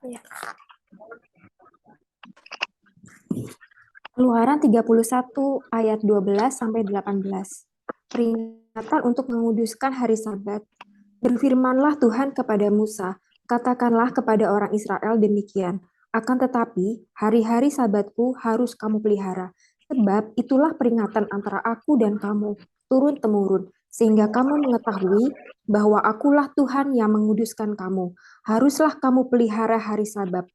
Ya. Keluaran 31 ayat 12 sampai 18. Peringatan untuk menguduskan hari Sabat. Berfirmanlah Tuhan kepada Musa, katakanlah kepada orang Israel demikian, akan tetapi hari-hari Sabatku harus kamu pelihara, sebab itulah peringatan antara aku dan kamu, turun-temurun, sehingga kamu mengetahui bahwa akulah Tuhan yang menguduskan kamu. Haruslah kamu pelihara hari Sabat,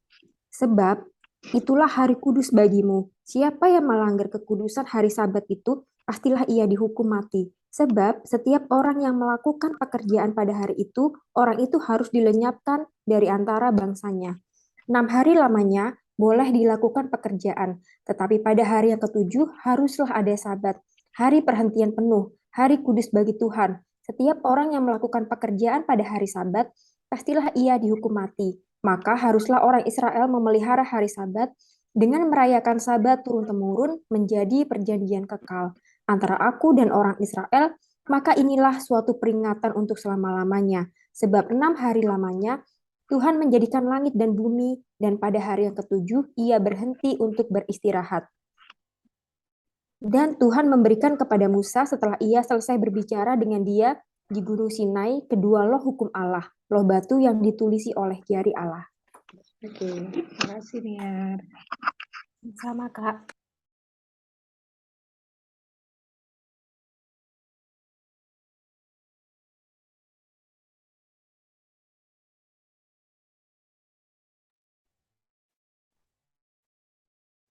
sebab itulah hari kudus bagimu. Siapa yang melanggar kekudusan hari Sabat itu, pastilah ia dihukum mati. Sebab setiap orang yang melakukan pekerjaan pada hari itu, orang itu harus dilenyapkan dari antara bangsanya. 6 hari lamanya boleh dilakukan pekerjaan, tetapi pada hari yang ketujuh haruslah ada Sabat, hari perhentian penuh, hari kudus bagi Tuhan. Setiap orang yang melakukan pekerjaan pada hari Sabat, pastilah ia dihukum mati. Maka haruslah orang Israel memelihara hari Sabat dengan merayakan Sabat turun-temurun menjadi perjanjian kekal antara aku dan orang Israel. Maka inilah suatu peringatan untuk selama-lamanya, sebab 6 hari lamanya Tuhan menjadikan langit dan bumi, dan pada hari yang ketujuh ia berhenti untuk beristirahat. Dan Tuhan memberikan kepada Musa setelah ia selesai berbicara dengan dia di Gunung Sinai kedua loh hukum Allah, loh batu yang ditulisi oleh jari Allah. Oke, terima kasih Niar. Sama Kak.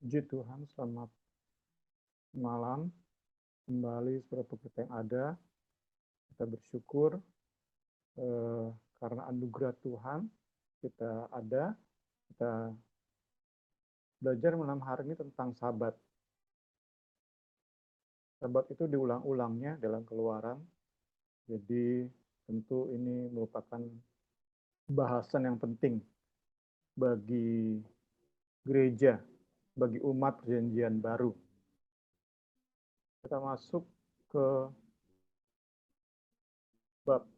Puji Tuhan, selamat malam. Kembali seperti kita yang ada, kita bersyukur karena anugerah Tuhan kita ada. Kita belajar malam hari ini tentang Sabat. Sabat itu diulang-ulangnya dalam Keluaran. Jadi tentu ini merupakan bahasan yang penting bagi gereja, bagi umat perjanjian baru. Kita masuk ke bab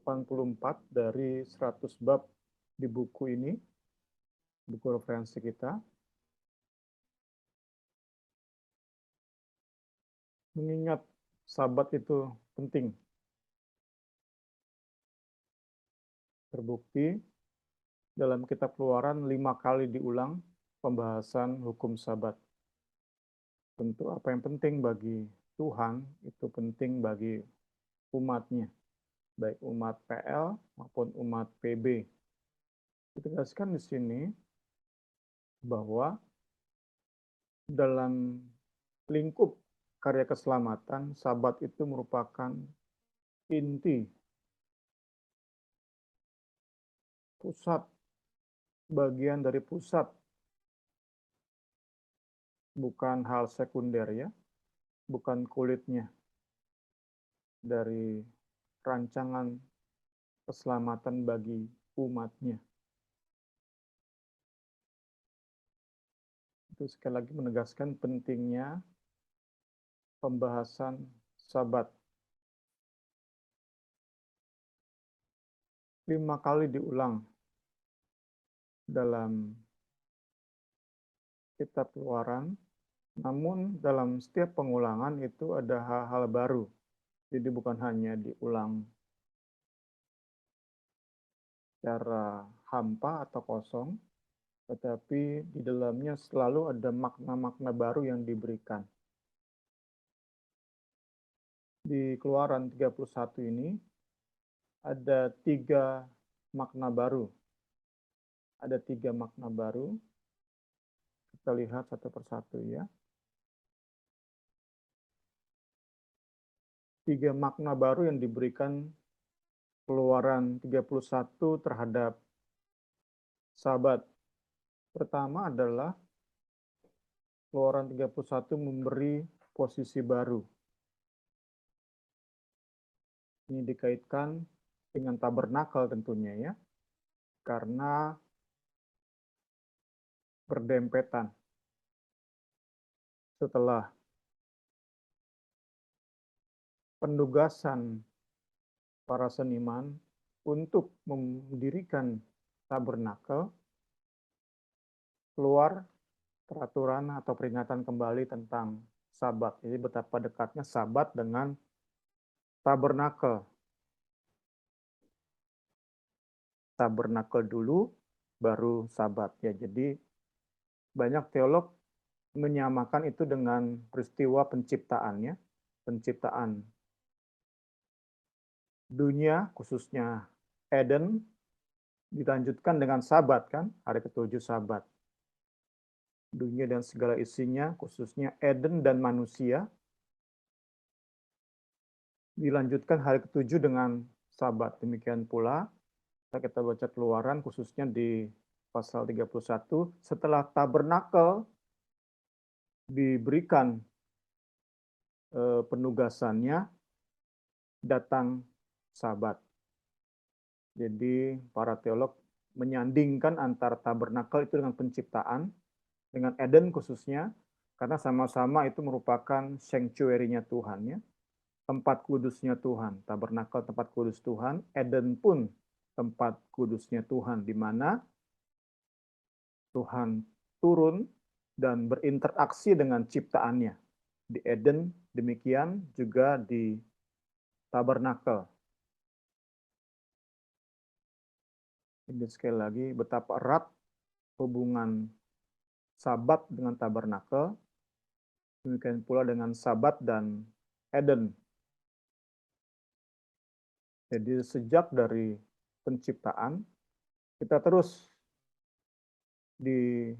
84 dari 100 bab di buku ini, buku referensi kita. Mengingat Sabat itu penting. Terbukti dalam kitab Keluaran 5 kali diulang pembahasan hukum Sabat. Tentu apa yang penting bagi Tuhan itu penting bagi umatnya, baik umat PL maupun umat PB. Ditegaskan di sini bahwa dalam lingkup karya keselamatan, Sabat itu merupakan inti, pusat, bagian dari pusat, bukan hal sekunder ya, bukan kulitnya dari rancangan keselamatan bagi umatnya. Itu sekali lagi menegaskan pentingnya pembahasan Sabat. 5 kali diulang dalam kitab Keluaran, namun dalam setiap pengulangan itu ada hal-hal baru. Jadi bukan hanya diulang secara hampa atau kosong, tetapi di dalamnya selalu ada makna-makna baru yang diberikan. Di Keluaran 31 ini ada 3 makna baru. Ada 3 makna baru. Kita lihat satu persatu ya. 3 makna baru yang diberikan Keluaran 31 terhadap Sabat. Pertama adalah Keluaran 31 memberi posisi baru. Ini dikaitkan dengan tabernakel tentunya ya. Karena berdempetan. Setelah penugasan para seniman untuk mendirikan tabernakel, keluar peraturan atau peringatan kembali tentang Sabat. Jadi betapa dekatnya Sabat dengan tabernakel. Tabernakel dulu, baru Sabat. Ya, jadi banyak teolog menyamakan itu dengan peristiwa penciptaannya, penciptaan dunia, khususnya Eden, dilanjutkan dengan Sabat kan, hari ketujuh Sabat. Dunia dan segala isinya, khususnya Eden dan manusia, dilanjutkan hari ketujuh dengan Sabat. Demikian pula kita baca Keluaran khususnya di pasal 31, setelah tabernakel diberikan penugasannya, datang Sabat. Jadi para teolog menyandingkan antara tabernakel itu dengan penciptaan, dengan Eden khususnya, karena sama-sama itu merupakan sanctuary-nya Tuhan, ya. Tempat kudusnya Tuhan. Tabernakel tempat kudus Tuhan, Eden pun tempat kudusnya Tuhan, di mana Tuhan turun dan berinteraksi dengan ciptaannya. Di Eden, demikian juga di tabernakel. Ini sekali lagi, betapa erat hubungan Sabat dengan tabernakel, demikian pula dengan Sabat dan Eden. Jadi sejak dari penciptaan, kita terus diajari,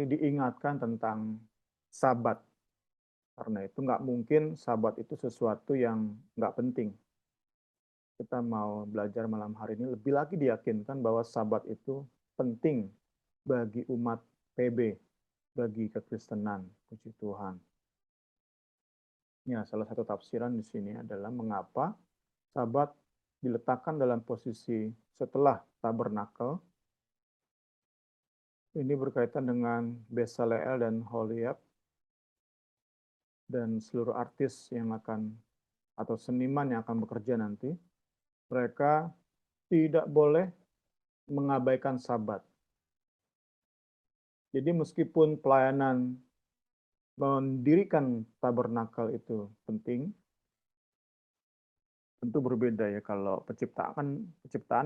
diingatkan tentang Sabat. Karena itu nggak mungkin Sabat itu sesuatu yang nggak penting. Kita mau belajar malam hari ini, lebih lagi diyakinkan bahwa Sabat itu penting bagi umat PB, bagi kekristenan, puji Tuhan. Ya, salah satu tafsiran di sini adalah mengapa Sabat diletakkan dalam posisi setelah tabernakel. Ini berkaitan dengan Bezaleel dan Holiab dan seluruh artis yang akan atau seniman yang akan bekerja nanti. Mereka tidak boleh mengabaikan Sabat. Jadi meskipun pelayanan mendirikan tabernakel itu penting, tentu berbeda ya. Kalau penciptaan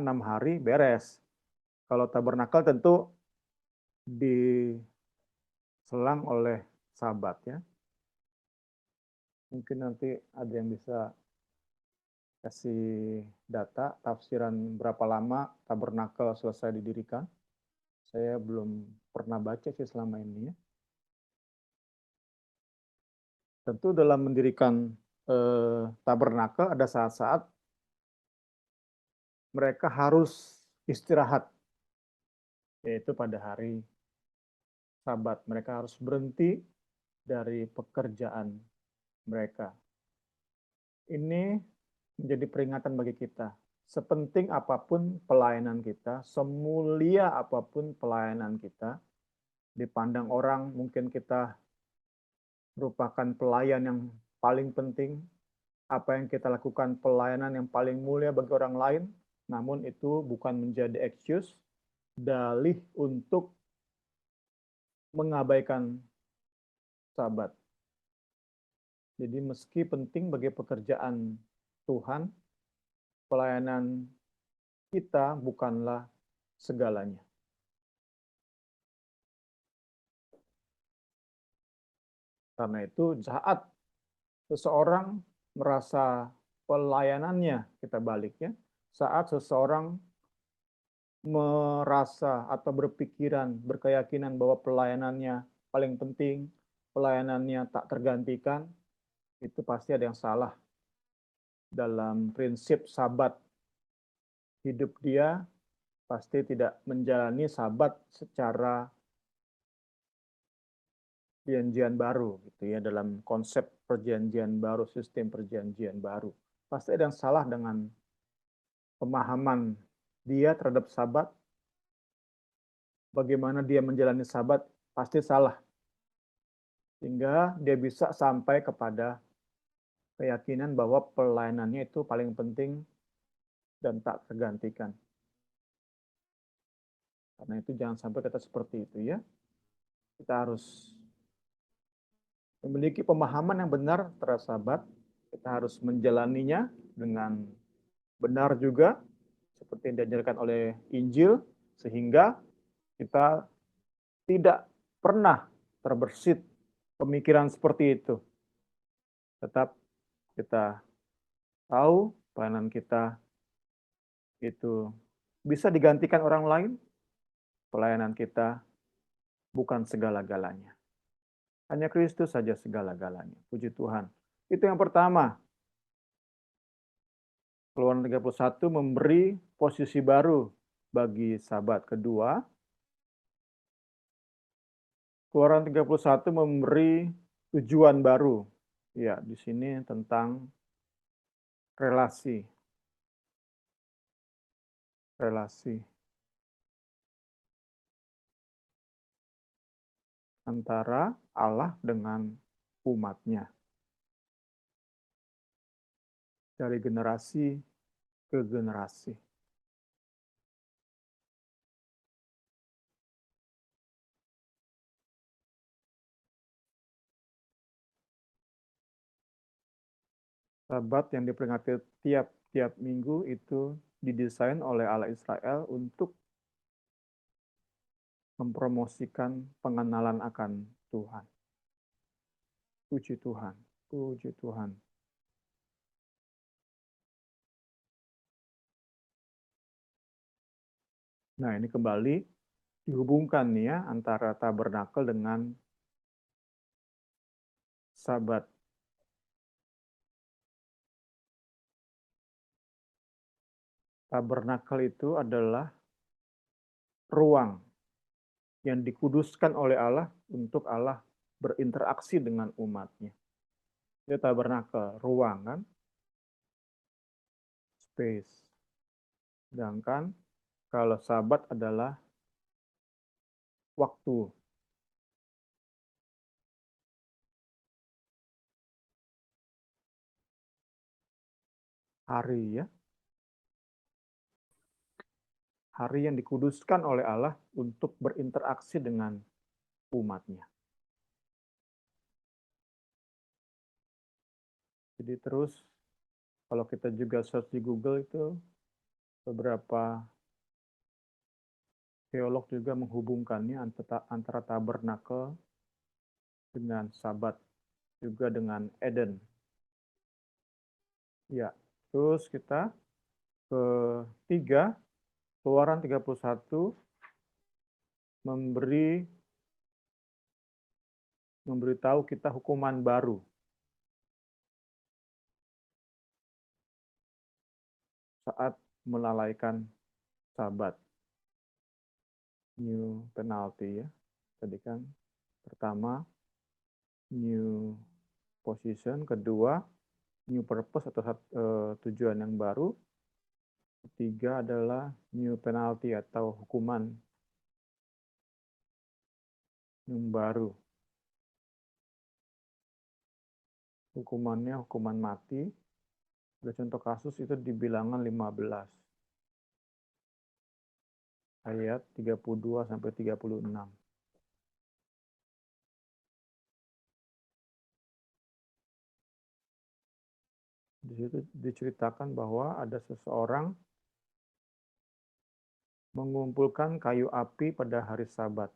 6 hari beres. Kalau tabernakel tentu diselang oleh Sabat, ya. Mungkin nanti ada yang bisa kasih data tafsiran berapa lama tabernakel selesai didirikan. Saya belum pernah baca sih selama ini, ya. Tentu dalam mendirikan tabernakel ada saat-saat mereka harus istirahat, yaitu pada hari Sabat. Mereka harus berhenti dari pekerjaan mereka. Ini menjadi peringatan bagi kita. Sepenting apapun pelayanan kita, semulia apapun pelayanan kita, dipandang orang mungkin kita merupakan pelayan yang paling penting, apa yang kita lakukan pelayanan yang paling mulia bagi orang lain, namun itu bukan menjadi excuse, dalih untuk mengabaikan Sabat. Jadi meski penting bagi pekerjaan Tuhan, pelayanan kita bukanlah segalanya. Karena itu saat seseorang merasa pelayanannya, kita baliknya, saat seseorang merasa atau berpikiran, berkeyakinan bahwa pelayanannya paling penting, pelayanannya tak tergantikan, itu pasti ada yang salah dalam prinsip Sabat. Hidup dia pasti tidak menjalani Sabat secara perjanjian baru, gitu ya, dalam konsep perjanjian baru, sistem perjanjian baru. Pasti ada yang salah dengan pemahaman dia terhadap Sabat. Bagaimana dia menjalani Sabat pasti salah. Sehingga dia bisa sampai kepada keyakinan bahwa pelayanannya itu paling penting dan tak tergantikan. Karena itu jangan sampai kita seperti itu ya. Kita harus memiliki pemahaman yang benar terhadap Sabat. Kita harus menjalaninya dengan benar juga, seperti yang diajarkan oleh Injil, sehingga kita tidak pernah terbersit pemikiran seperti itu. Tetap kita tahu pelayanan kita itu bisa digantikan orang lain, pelayanan kita bukan segala-galanya. Hanya Kristus saja segala-galanya. Puji Tuhan. Itu yang pertama. Keluaran 31 memberi posisi baru bagi Sabat. Kedua, Keluaran 31 memberi tujuan baru. Ya, di sini tentang relasi. Relasi antara Allah dengan umatnya. Dari generasi ke generasi. Sabat yang diperingati tiap-tiap minggu itu didesain oleh Allah Israel untuk mempromosikan pengenalan akan Tuhan. Puji Tuhan, puji Tuhan. Nah, ini kembali dihubungkan nih ya antara tabernakel dengan Sabat. Tabernakel itu adalah ruang yang dikuduskan oleh Allah untuk Allah berinteraksi dengan umatnya. Itu tabernakel, ruang kan? Space. Sedangkan kalau Sabat adalah waktu. Hari ya. Hari yang dikuduskan oleh Allah untuk berinteraksi dengan umatnya. Jadi terus kalau kita juga search di Google itu beberapa teolog juga menghubungkannya antara tabernakel dengan Sabat, juga dengan Eden. Ya, terus kita ketiga, Keluaran 31 memberitahu kita hukuman baru. Saat melalaikan Sabat. New penalty ya. Tadi kan pertama new position, kedua new purpose atau tujuan yang baru, ketiga adalah new penalty atau hukuman yang baru. Hukumannya hukuman mati. Ada contoh kasus itu di Bilangan 15 ayat 32 sampai 36. Di situ diceritakan bahwa ada seseorang mengumpulkan kayu api pada hari Sabat.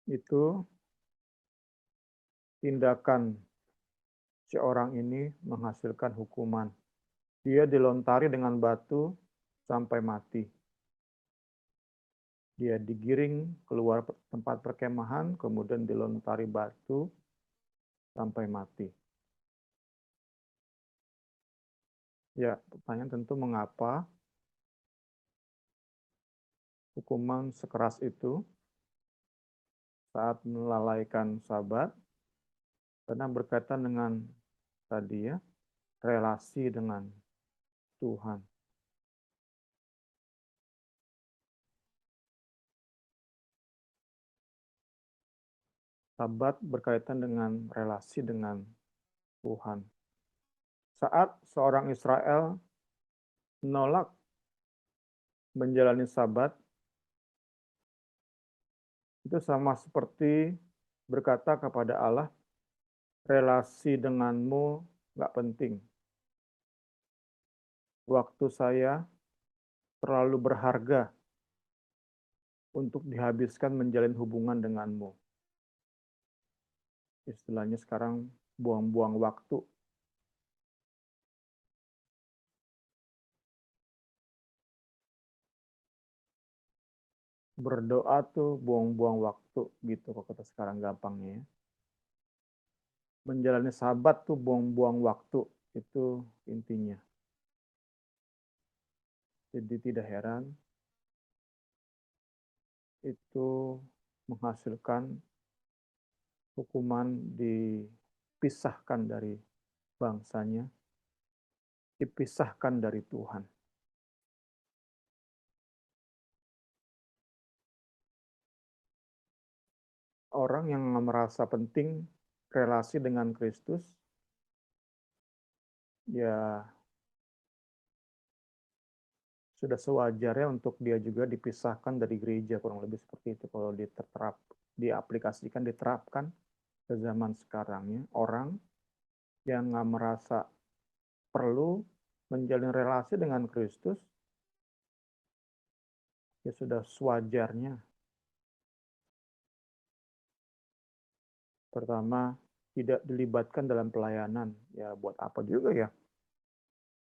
Itu tindakan si orang ini menghasilkan hukuman. Dia dilontari dengan batu sampai mati. Dia digiring keluar tempat perkemahan, kemudian dilontari batu sampai mati. Ya, pertanyaan tentu mengapa hukuman sekeras itu saat melalaikan Sabat, karena berkaitan dengan tadi ya, relasi dengan Tuhan. Sabat berkaitan dengan relasi dengan Tuhan. Saat seorang Israel menolak menjalani Sabat, itu sama seperti berkata kepada Allah, relasi denganmu nggak penting. Waktu saya terlalu berharga untuk dihabiskan menjalin hubungan denganmu. Istilahnya sekarang buang-buang waktu. Berdoa tuh buang-buang waktu gitu kalau kata sekarang gampangnya ya. Menjalani Sabat tuh buang-buang waktu, itu intinya. Jadi tidak heran itu menghasilkan hukuman dipisahkan dari bangsanya, dipisahkan dari Tuhan. Orang yang merasa penting relasi dengan Kristus, ya sudah sewajarnya untuk dia juga dipisahkan dari gereja, kurang lebih seperti itu kalau diaplikasikan, diterapkan ke zaman sekarang ya. Orang yang nggak merasa perlu menjalin relasi dengan Kristus, ya sudah sewajarnya. Pertama, tidak dilibatkan dalam pelayanan. Ya buat apa juga ya?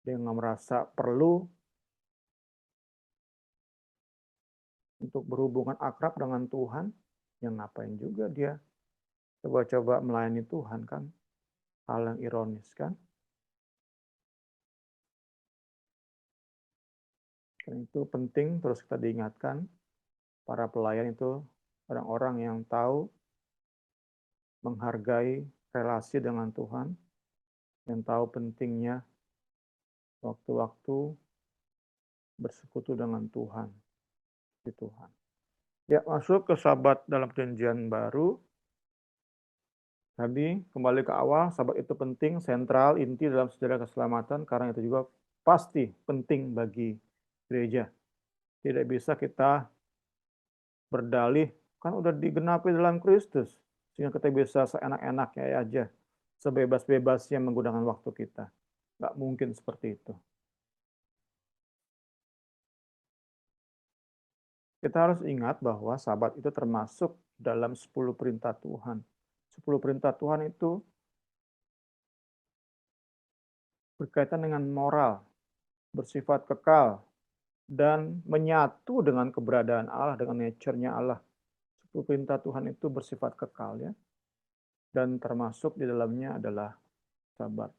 Dia nggak merasa perlu untuk berhubungan akrab dengan Tuhan, yang ngapain juga dia coba-coba melayani Tuhan kan? Hal yang ironis kan? Dan itu penting terus kita diingatkan, para pelayan itu orang-orang yang tahu menghargai relasi dengan Tuhan, yang tahu pentingnya waktu-waktu bersekutu dengan Tuhan. Di Tuhan. Ya, masuk ke Sabat dalam Perjanjian Baru. Tadi kembali ke awal, Sabat itu penting, sentral, inti dalam sejarah keselamatan, karena itu juga pasti penting bagi gereja. Tidak bisa kita berdalih, kan udah digenapi dalam Kristus, sehingga kita bisa seenak-enaknya aja, sebebas-bebasnya menggunakan waktu kita. Nggak mungkin seperti itu. Kita harus ingat bahwa Sabat itu termasuk dalam 10 perintah Tuhan. 10 perintah Tuhan itu berkaitan dengan moral, bersifat kekal, dan menyatu dengan keberadaan Allah, dengan nature-nya Allah. 10 perintah Tuhan itu bersifat kekal ya. Dan termasuk di dalamnya adalah Sabat.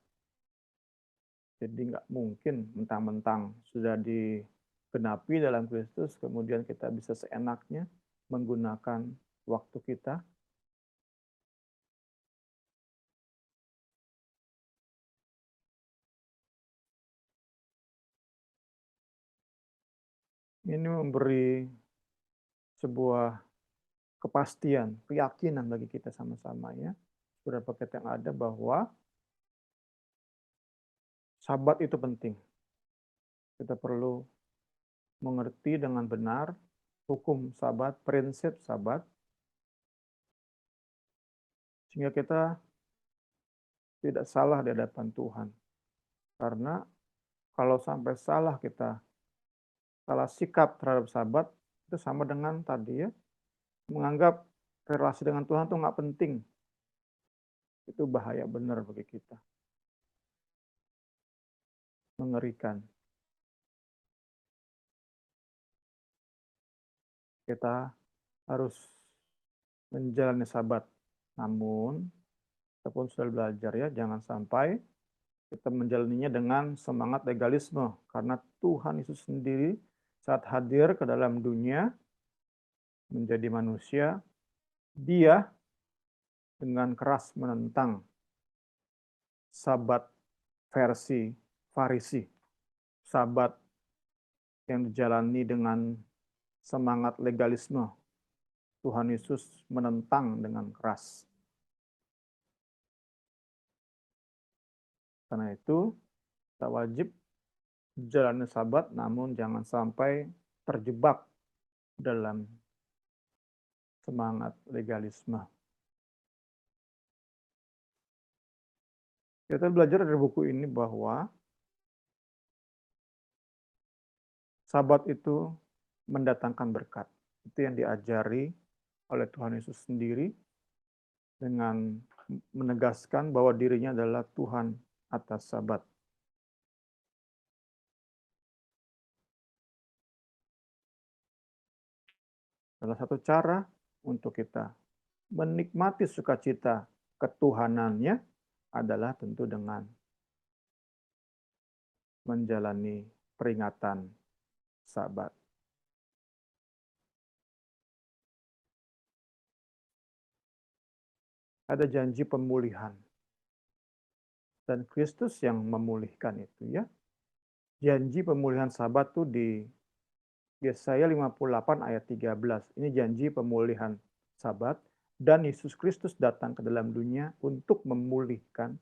Jadi nggak mungkin mentang-mentang sudah digenapi dalam Kristus, kemudian kita bisa seenaknya menggunakan waktu kita. Ini memberi sebuah kepastian, keyakinan bagi kita sama-sama ya. Beberapa kita yang ada bahwa Sabat itu penting. Kita perlu mengerti dengan benar hukum Sabat, prinsip Sabat, sehingga kita tidak salah di hadapan Tuhan. Karena kalau sampai salah kita, salah sikap terhadap Sabat, itu sama dengan tadi ya, menganggap relasi dengan Tuhan itu nggak penting. Itu bahaya benar bagi kita. Mengerikan. Kita harus menjalani Sabat. Namun, kita pun sudah belajar ya, jangan sampai kita menjalaninya dengan semangat legalisme. Karena Tuhan Yesus sendiri saat hadir ke dalam dunia, menjadi manusia, dia dengan keras menentang Sabat versi Farisi. Sabat yang dijalani dengan semangat legalisme. Tuhan Yesus menentang dengan keras. Karena itu, Kita wajib jalani Sabat, namun jangan sampai terjebak dalam semangat legalisme. Kita belajar dari buku ini bahwa Sabat itu mendatangkan berkat. Itu yang diajari oleh Tuhan Yesus sendiri dengan menegaskan bahwa dirinya adalah Tuhan atas Sabat. Salah satu cara untuk kita menikmati sukacita ketuhanannya adalah tentu dengan menjalani peringatan Sabat. Ada janji pemulihan. Dan Kristus yang memulihkan itu ya. Janji pemulihan Sabat itu di Yesaya 58 ayat 13. Ini janji pemulihan Sabat. Dan Yesus Kristus datang ke dalam dunia untuk memulihkan,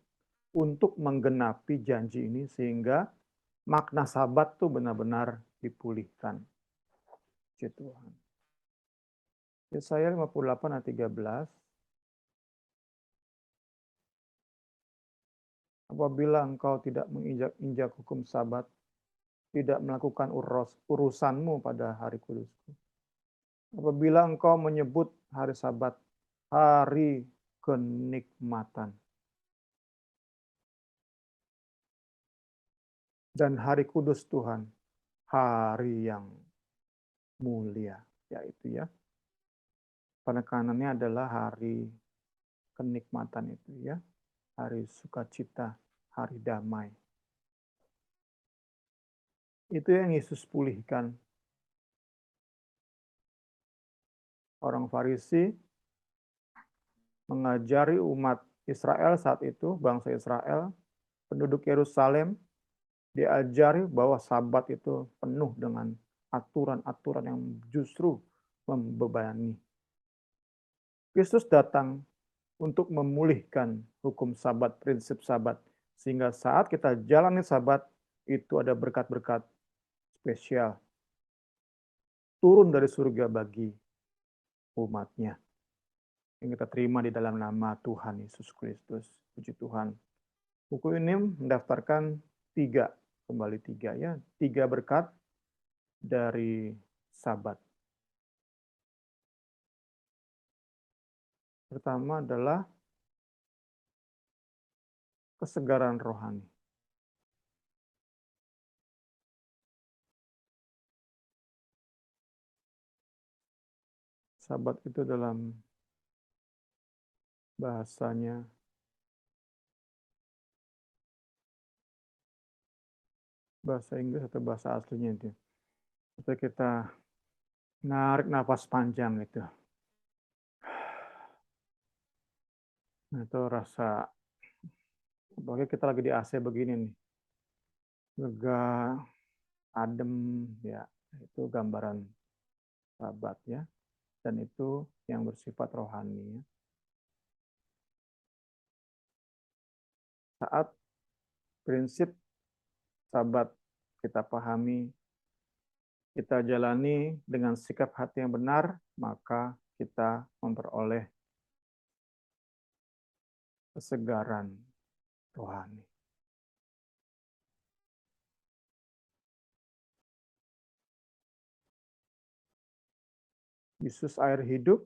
untuk menggenapi janji ini sehingga makna Sabat itu benar-benar dipulihkan. Puji Tuhan. Yesaya 58 ayat 13. Apabila engkau tidak menginjak-injak hukum Sabat, tidak melakukan urusanmu pada hari kudusku. Apabila engkau menyebut hari Sabat, hari kenikmatan, dan hari kudus Tuhan, hari yang mulia, yaitu ya. Penekanannya adalah hari kenikmatan itu ya, hari sukacita, hari damai. Itu yang Yesus pulihkan. Orang Farisi mengajari umat Israel saat itu, bangsa Israel, penduduk Yerusalem, diajari bahwa Sabat itu penuh dengan aturan-aturan yang justru membebani. Kristus datang untuk memulihkan hukum Sabat, prinsip Sabat, sehingga saat kita jalani Sabat, itu ada berkat-berkat spesial turun dari surga bagi umatnya yang kita terima di dalam nama Tuhan Yesus Kristus. Puji Tuhan. Buku ini mendaftarkan tiga ya, 3 berkat dari Sabat. Pertama adalah kesegaran rohani. Sabat itu dalam bahasanya bahasa Inggris atau bahasa aslinya itu. Itu kita narik nafas panjang itu. Nah, itu rasa apalagi kita lagi di AC begini nih. Lega, adem ya. Itu gambaran Sabat ya. Dan itu yang bersifat rohani ya. Saat prinsip Sabat kita pahami, kita jalani dengan sikap hati yang benar, maka kita memperoleh kesegaran rohani. Yesus air hidup,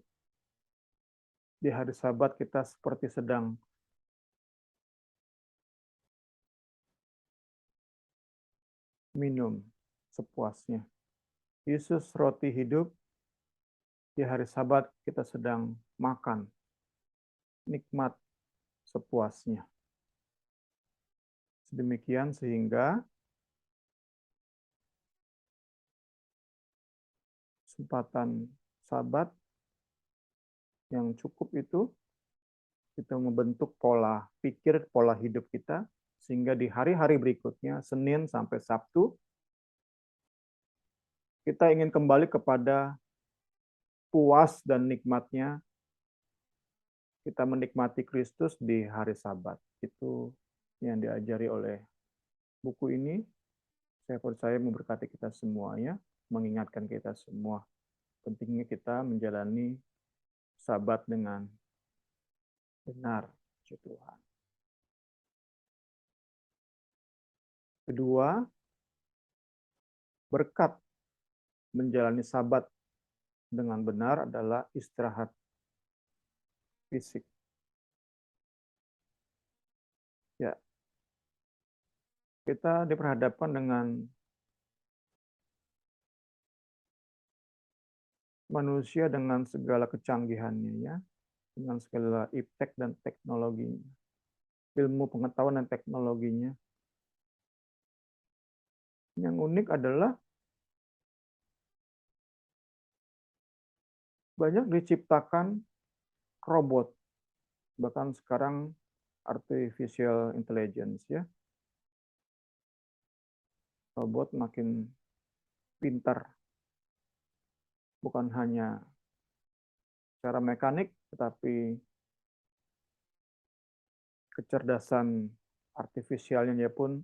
di hari Sabat kita seperti sedang minum sepuasnya. Yesus roti hidup, di hari Sabat kita sedang makan, nikmat sepuasnya. Sedemikian sehingga kesempatan Sabat yang cukup itu kita membentuk pola pikir, pola hidup kita, sehingga di hari-hari berikutnya, Senin sampai Sabtu, kita ingin kembali kepada puas dan nikmatnya kita menikmati Kristus di hari Sabat. Itu yang diajari oleh buku ini saya percaya memberkati kita semuanya, mengingatkan kita semua pentingnya kita menjalani Sabat dengan benar, puji Tuhan. Kedua, berkat menjalani Sabat dengan benar adalah istirahat fisik. Ya, kita diperhadapkan dengan manusia dengan segala kecanggihannya, ya, dengan segala iptek dan teknologinya, ilmu pengetahuan dan teknologinya. Yang unik adalah banyak diciptakan robot, bahkan sekarang artificial intelligence, ya. Robot makin pintar, bukan hanya secara mekanik, tetapi kecerdasan artifisialnya dia pun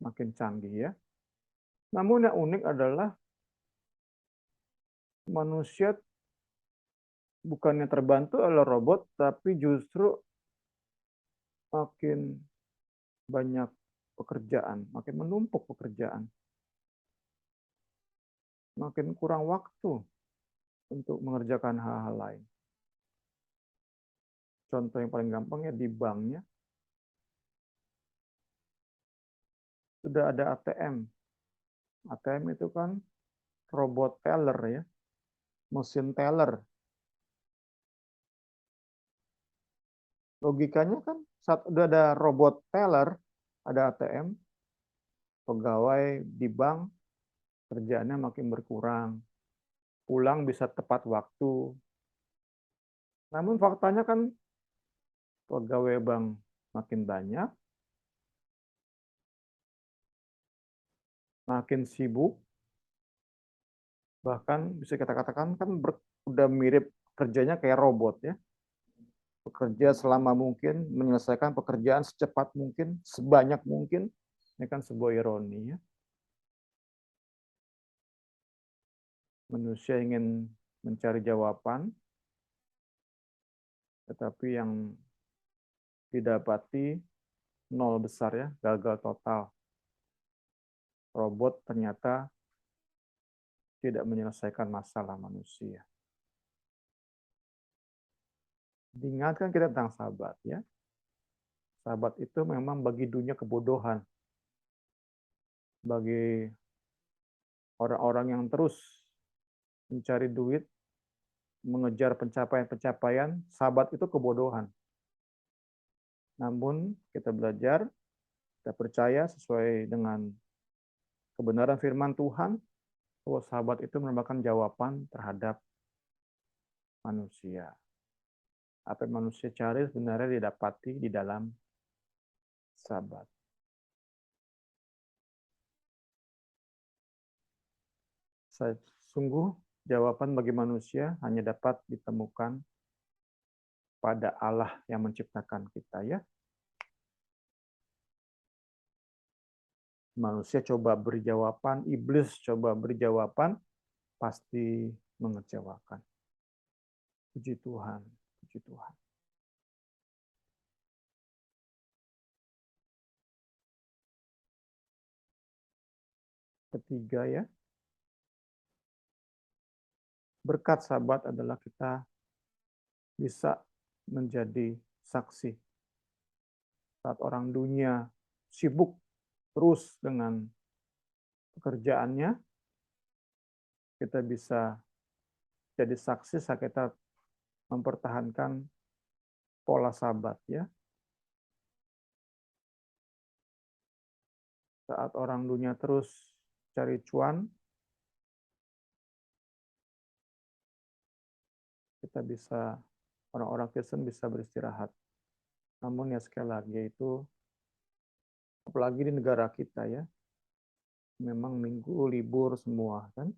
makin canggih, ya. Namun yang unik adalah manusia bukannya terbantu oleh robot, tapi justru makin banyak pekerjaan, makin menumpuk pekerjaan. Makin kurang waktu untuk mengerjakan hal-hal lain. Contoh yang paling gampang ya di banknya. Sudah ada ATM. ATM itu kan robot teller, ya. Mesin teller. Logikanya kan saat udah ada robot teller, ada ATM, pegawai di bank kerjaannya makin berkurang. Pulang bisa tepat waktu. Namun faktanya kan pegawai bank makin banyak, makin sibuk, bahkan bisa kita katakan kan udah mirip kerjanya kayak robot, ya. Bekerja selama mungkin, menyelesaikan pekerjaan secepat mungkin, sebanyak mungkin. Ini kan sebuah ironi, ya. Manusia ingin mencari jawaban, tetapi yang didapati nol besar, ya, gagal total. Robot ternyata tidak menyelesaikan masalah manusia. Diingatkan kita tentang Sabat, ya. Sabat itu memang bagi dunia kebodohan. Bagi orang-orang yang terus mencari duit, mengejar pencapaian-pencapaian, Sabat itu kebodohan. Namun kita belajar, kita percaya sesuai dengan kebenaran firman Tuhan, bahwa Sabat itu merupakan jawaban terhadap manusia. Apa yang manusia cari sebenarnya didapati di dalam Sabat. Sungguh jawaban bagi manusia hanya dapat ditemukan pada Allah yang menciptakan kita, ya. Manusia coba beri jawaban, iblis coba beri jawaban, pasti mengecewakan. Puji Tuhan, puji Tuhan. Ketiga, ya. Berkat Sabat adalah kita bisa menjadi saksi. Saat orang dunia sibuk terus dengan pekerjaannya, kita bisa jadi saksi saat kita mempertahankan pola Sabat, ya. Saat orang dunia terus cari cuan, kita bisa, orang-orang Kristen bisa beristirahat. Namun ya sekali lagi itu, apalagi di negara kita, ya, memang minggu libur semua, kan.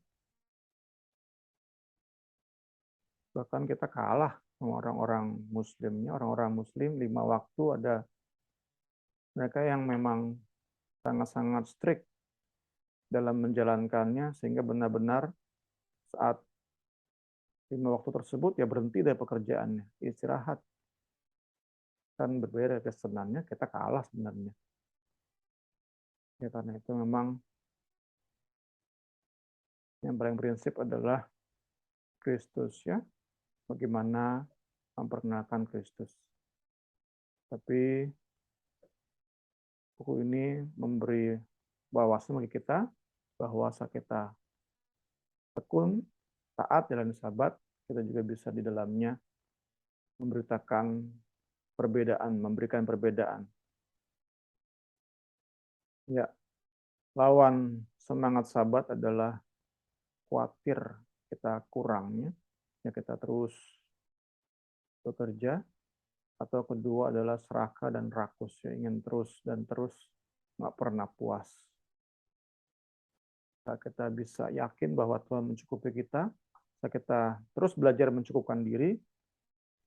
Bahkan kita kalah sama orang-orang muslimnya, orang-orang muslim 5 waktu ada mereka yang memang sangat-sangat strict dalam menjalankannya, sehingga benar-benar saat 5 waktu tersebut ya berhenti dari pekerjaannya, istirahat. Kan berbeda dari kesenangannya, kita kalah sebenarnya. Ya, karena itu memang yang paling prinsip adalah Kristus, ya. Bagaimana memperkenalkan Kristus. Tapi buku ini memberi wawasan bagi kita bahwa saat kita tekun, taat jalan Sabat, kita juga bisa di dalamnya memberitakan perbedaan, memberikan perbedaan. Ya, lawan semangat Sabat adalah khawatir kita kurangnya, ya kita terus bekerja, atau kedua adalah serakah dan rakus, ya ingin terus dan terus, nggak pernah puas. Saat kita bisa yakin bahwa Tuhan mencukupi kita, saat kita terus belajar mencukupkan diri,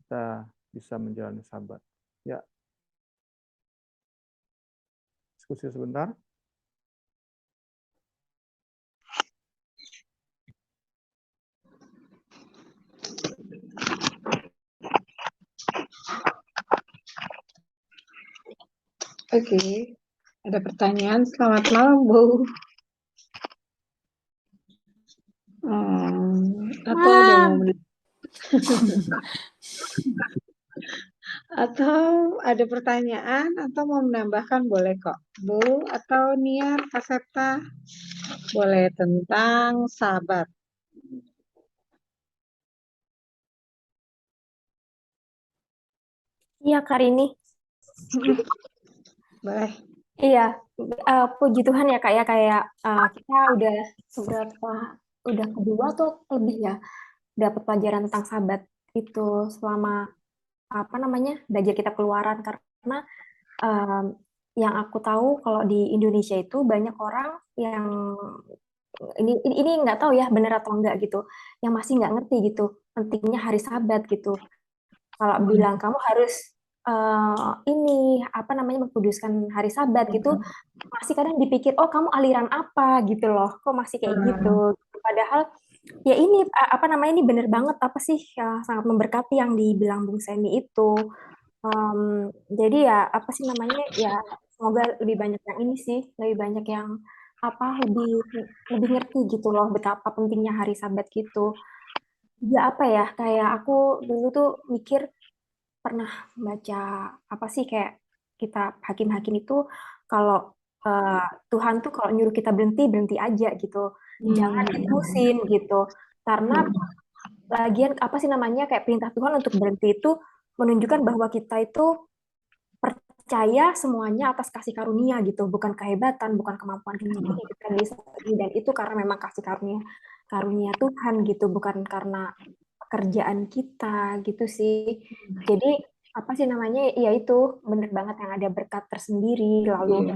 kita bisa menjalani Sabat. Ya, diskusi sebentar. Oke, ada pertanyaan. Selamat malam, Bu. Atau ada yang mau atau ada pertanyaan atau mau menambahkan boleh kok, Bu atau Niar, Kak Septa, boleh tentang Sabat. Iya, Karini. Boleh. Iya, puji Tuhan ya Kak ya, kayak kita udah udah kedua tuh lebih ya, dapat pelajaran tentang Sabat itu selama belajar kita keluaran, karena um, yang aku tahu kalau di Indonesia itu banyak orang yang ini nggak tahu ya benar atau enggak gitu, yang masih nggak ngerti gitu pentingnya hari Sabat gitu. Kalau bilang kamu harus mengkuduskan hari Sabat gitu, masih kadang dipikir, oh kamu aliran apa gitu loh, kok masih kayak gitu. Padahal ya ini ini bener banget apa sih ya, sangat memberkati yang dibilang Bung Semi itu. Jadi ya apa sih namanya ya, semoga lebih banyak yang ini sih, lebih banyak yang lebih lebih ngerti gitu loh betapa pentingnya hari Sabat gitu. Ya apa ya, kayak aku dulu tuh mikir, pernah baca apa sih kayak kitab Hakim-Hakim itu, kalau eh, Tuhan tuh kalau nyuruh kita berhenti berhenti aja gitu, jangan diterusin gitu, karena lagian apa sih namanya kayak perintah Tuhan untuk berhenti itu menunjukkan bahwa kita itu percaya semuanya atas kasih karunia gitu, bukan kehebatan, bukan kemampuan kita sendiri, kita bisa dan itu karena memang kasih karunia karunia Tuhan gitu, bukan karena pekerjaan kita gitu sih. Jadi apa sih namanya ya itu bener banget yang ada berkat tersendiri, lalu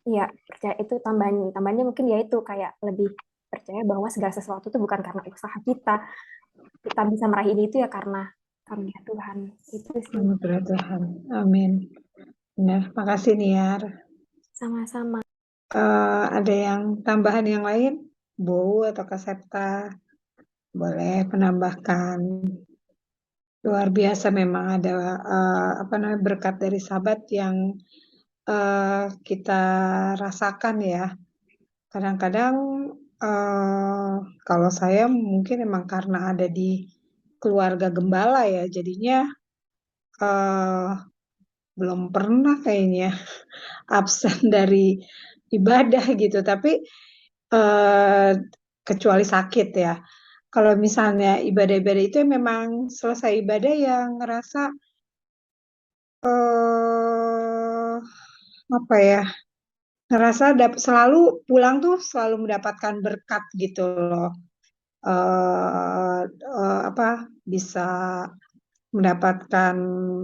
ya percaya itu tambahannya mungkin ya itu kayak lebih percaya bahwa segala sesuatu itu bukan karena usaha kita bisa meraih ini itu ya karena karunia Tuhan itu sih. Anugerah Tuhan. Amin. Benar. Makasih Niar. Sama-sama. Ada yang tambahan yang lain, Bu atau Kak Septa, boleh menambahkan. Luar biasa memang ada berkat dari Sabat yang kita rasakan ya. Kadang-kadang kalau saya mungkin emang karena ada di keluarga gembala ya, jadinya belum pernah kayaknya absen dari ibadah gitu. Tapi kecuali sakit ya. Kalau misalnya ibadah-ibadah itu memang selesai ibadah yang ngerasa ngerasa selalu pulang tuh selalu mendapatkan berkat gitu loh. Bisa mendapatkan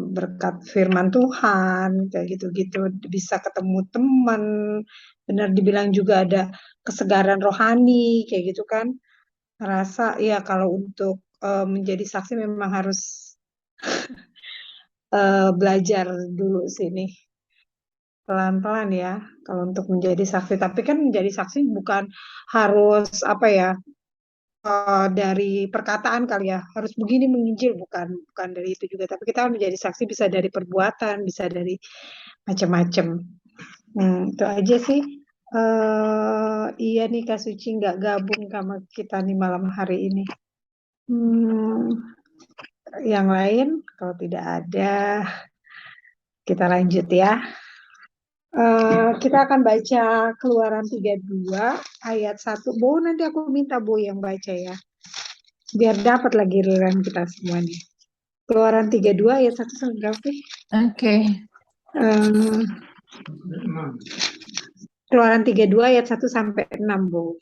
berkat firman Tuhan kayak gitu-gitu, bisa ketemu teman, benar dibilang juga ada kesegaran rohani kayak gitu kan. Ngerasa ya kalau untuk menjadi saksi memang harus belajar dulu sini. pelan-pelan ya kalau untuk menjadi saksi. Tapi kan menjadi saksi bukan harus apa ya, dari perkataan kali ya, harus begini menginjil, bukan dari itu juga. Tapi kita menjadi saksi bisa dari perbuatan, bisa dari macam-macam. Itu aja sih. Iya nih Kak Suci nggak gabung sama kita nih malam hari ini. Yang lain kalau tidak ada, kita lanjut ya. Kita akan baca Keluaran 32 ayat 1. Bo, nanti aku minta Bo yang baca ya. Biar dapat lagi giliran kita semua nih. Keluaran 32 ayat 1 sampai berapa sih? Oke. Eh, Keluaran 32 ayat 1 sampai 6, Bo.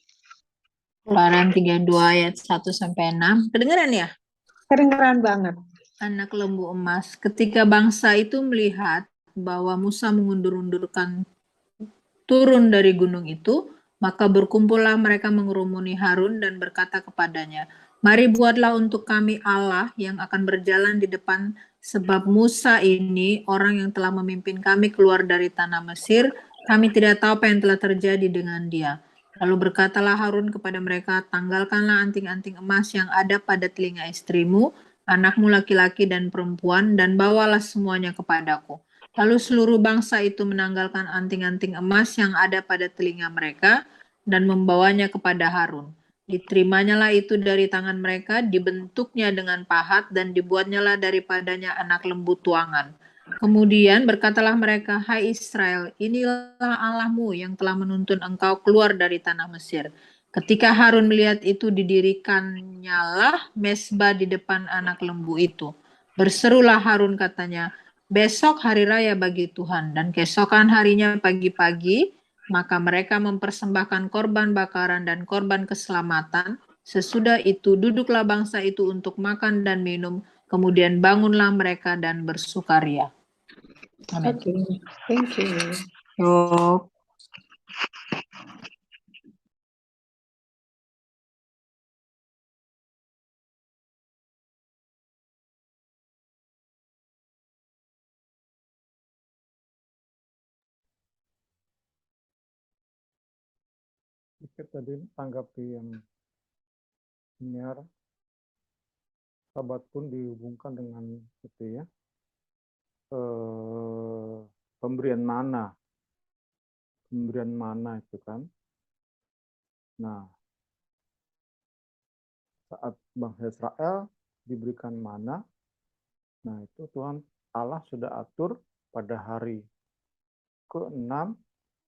Keluaran 32 ayat 1 sampai 6. Kedengeran ya? Kedengeran banget. Anak lembu emas. Ketika bangsa itu melihat bahwa Musa mengundur-undurkan turun dari gunung itu, maka berkumpullah mereka mengerumuni Harun dan berkata kepadanya, "Mari buatlah untuk kami Allah yang akan berjalan di depan, sebab Musa ini orang yang telah memimpin kami keluar dari tanah Mesir. Kami tidak tahu apa yang telah terjadi dengan dia." Lalu berkatalah Harun kepada mereka, "Tanggalkanlah anting-anting emas yang ada pada telinga istrimu, anakmu laki-laki dan perempuan, dan bawalah semuanya kepadaku." Lalu seluruh bangsa itu menanggalkan anting-anting emas yang ada pada telinga mereka dan membawanya kepada Harun. Diterimanya itu dari tangan mereka, dibentuknya dengan pahat dan dibuatnyalah daripadanya anak lembu tuangan. Kemudian berkatalah mereka, "Hai Israel, inilah Allahmu yang telah menuntun engkau keluar dari tanah Mesir." Ketika Harun melihat itu, didirikannyalah mezbah di depan anak lembu itu. Berserulah Harun katanya, "Besok hari raya bagi Tuhan," dan keesokan harinya pagi-pagi, maka mereka mempersembahkan korban bakaran dan korban keselamatan. Sesudah itu duduklah bangsa itu untuk makan dan minum, kemudian bangunlah mereka dan bersukaria. Amin. Oke, thank you. Yuk. Oke, tadi tanggapi yang benar, sahabat pun dihubungkan dengan itu ya, pemberian mana itu kan. Nah, saat bangsa Israel diberikan mana, nah itu Tuhan Allah sudah atur pada hari ke-6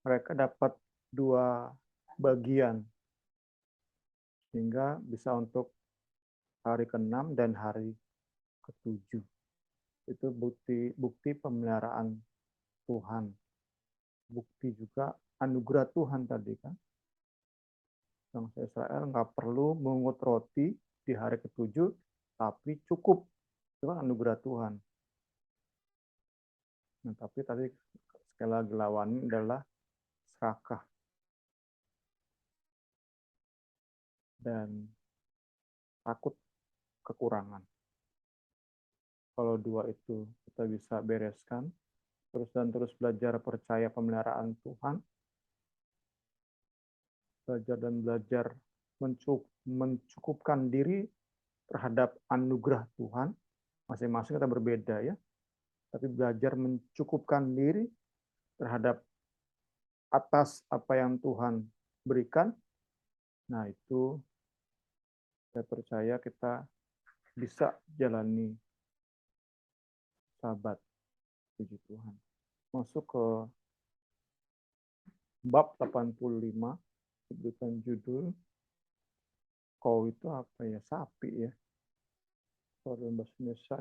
mereka dapat 2 bagian, sehingga bisa untuk hari ke-6 dan hari ke-7. Itu bukti pemeliharaan Tuhan. Bukti juga anugerah Tuhan tadi kan. Bangsa Israel nggak perlu mengut roti di hari ke-7, tapi cukup. Itu kan anugerah Tuhan. Nah, tapi tadi sekali lagi lawannya adalah serakah dan takut kekurangan. Kalau 2 itu kita bisa bereskan, terus belajar percaya pemeliharaan Tuhan, belajar mencukupkan diri terhadap anugerah Tuhan. Masing-masing kita berbeda ya, tapi belajar mencukupkan diri terhadap atas apa yang Tuhan berikan. Nah, itu saya percaya kita bisa jalani sabat, puji Tuhan. Masuk ke bab 85, diberikan judul, kau itu apa ya, sapi ya. Kalau dalam bahasa Indonesia,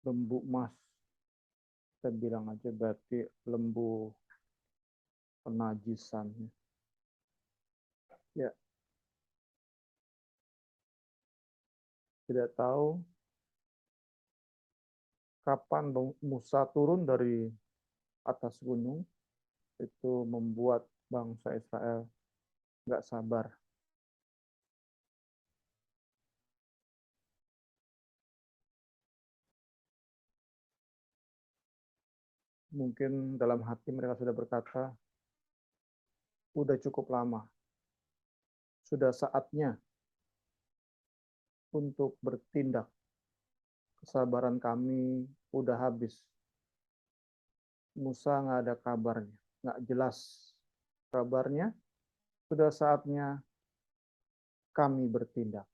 lembu emas. Kita bilang aja berarti lembu penajisan. Ya, tidak tahu kapan Musa turun dari atas gunung, itu membuat bangsa Israel nggak sabar. Mungkin dalam hati mereka sudah berkata, udah cukup lama. Sudah saatnya untuk bertindak. Kesabaran kami udah habis. Musa nggak ada kabarnya, nggak jelas kabarnya. Sudah saatnya kami bertindak.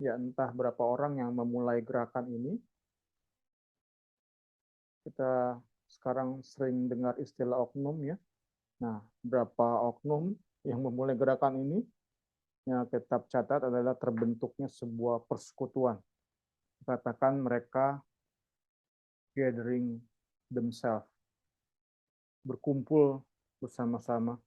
Ya entah berapa orang yang memulai gerakan ini. Kita sekarang sering dengar istilah oknum ya. Nah, berapa oknum yang memulai gerakan ini? Yang kita catat adalah terbentuknya sebuah persekutuan. Katakan mereka gathering themselves, berkumpul bersama-sama,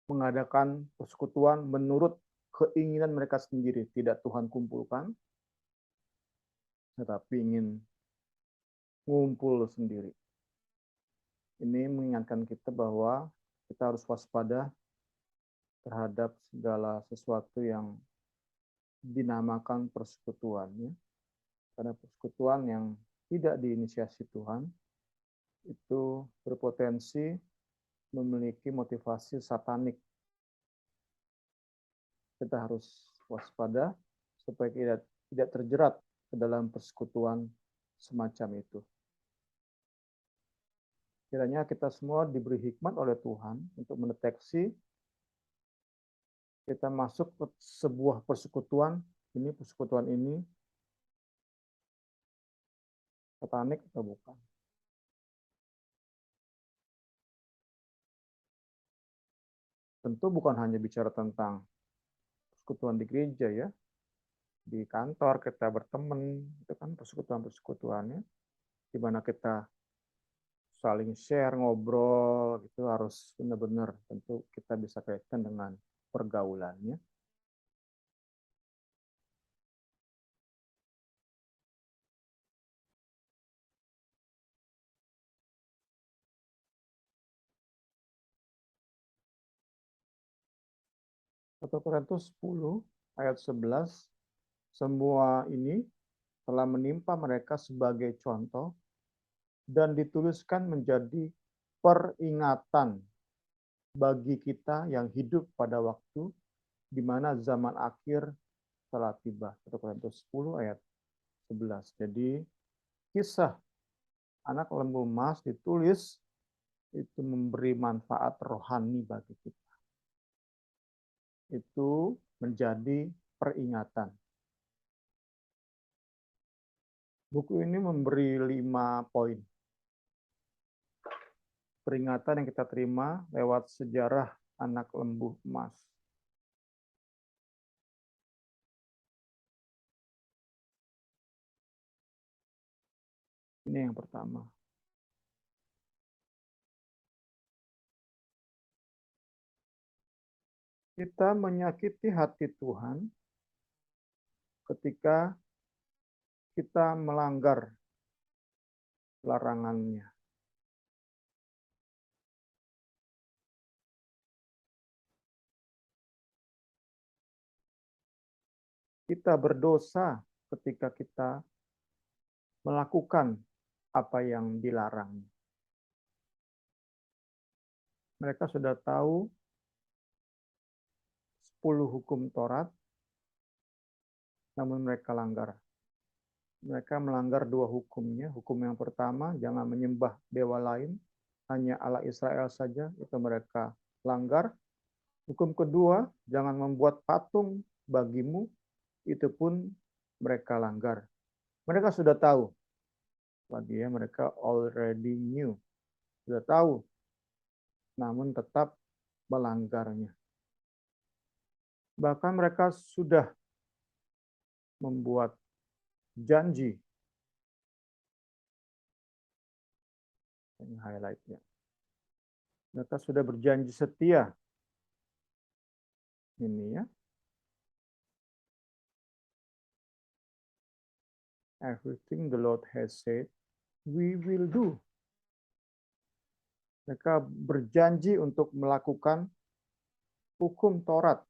mengadakan persekutuan menurut keinginan mereka sendiri, tidak Tuhan kumpulkan, tetapi ingin ngumpul sendiri. Ini mengingatkan kita bahwa kita harus waspada terhadap segala sesuatu yang dinamakan persekutuan. Ya. Karena persekutuan yang tidak diinisiasi Tuhan, itu berpotensi memiliki motivasi satanik. Kita harus waspada supaya tidak terjerat ke dalam persekutuan semacam itu. Kiranya kita semua diberi hikmat oleh Tuhan untuk mendeteksi kita masuk ke sebuah persekutuan ini satanik atau bukan. Tentu bukan hanya bicara tentang persekutuan di gereja ya, di kantor kita berteman, itu kan persekutuan-persekutuannya, di mana kita saling share, ngobrol, itu harus benar-benar tentu kita bisa kaitkan dengan pergaulannya. Satu Korintus 10 ayat 11, semua ini telah menimpa mereka sebagai contoh dan dituliskan menjadi peringatan bagi kita yang hidup pada waktu di mana zaman akhir telah tiba. 1 Korintus 10 ayat 11. Jadi kisah anak lembu emas ditulis itu memberi manfaat rohani bagi kita. Itu menjadi peringatan. Buku ini memberi 5 poin. Peringatan yang kita terima lewat sejarah anak lembu emas. Ini yang pertama. Kita menyakiti hati Tuhan ketika kita melanggar larangannya. Kita berdosa ketika kita melakukan apa yang dilarang. Mereka sudah tahu 10 hukum Taurat, namun mereka langgar. Mereka melanggar 2 hukumnya. Hukum yang pertama, jangan menyembah dewa lain, hanya Allah Israel saja, itu mereka langgar. Hukum kedua, jangan membuat patung bagimu, itu pun mereka langgar. Mereka sudah tahu. Lagi ya, mereka already knew. Sudah tahu. Namun tetap melanggarnya. Bahkan mereka sudah membuat janji. Ini highlight-nya. Mereka sudah berjanji setia. Ini ya. Everything the Lord has said, we will do. Mereka berjanji untuk melakukan hukum Taurat.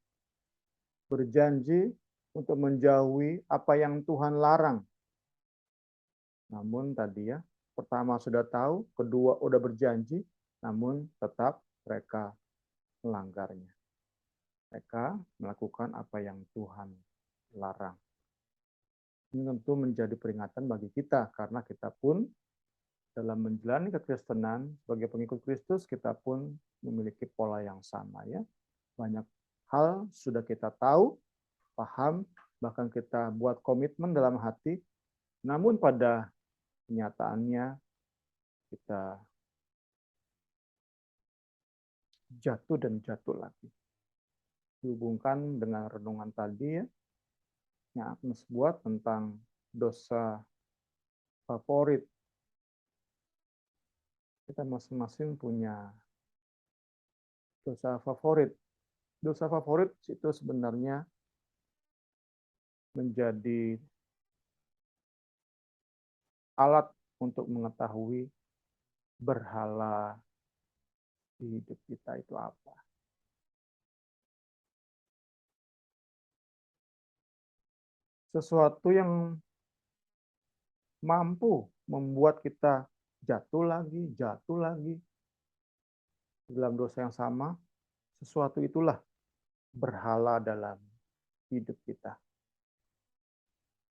Berjanji untuk menjauhi apa yang Tuhan larang. Namun tadi ya, pertama sudah tahu, kedua udah berjanji, namun tetap mereka melanggarnya. Mereka melakukan apa yang Tuhan larang. Ini tentu menjadi peringatan bagi kita, karena kita pun dalam menjalani kekristenan sebagai pengikut Kristus, kita pun memiliki pola yang sama ya. Banyak hal sudah kita tahu, paham, bahkan kita buat komitmen dalam hati, namun pada kenyataannya kita jatuh dan jatuh lagi. Dihubungkan dengan renungan tadi ya, yang Agnes buat tentang dosa favorit. Kita masing-masing punya dosa favorit. Dosa favorit itu sebenarnya menjadi alat untuk mengetahui berhala di hidup kita itu apa. Sesuatu yang mampu membuat kita jatuh lagi dalam dosa yang sama, sesuatu itulah berhala dalam hidup kita.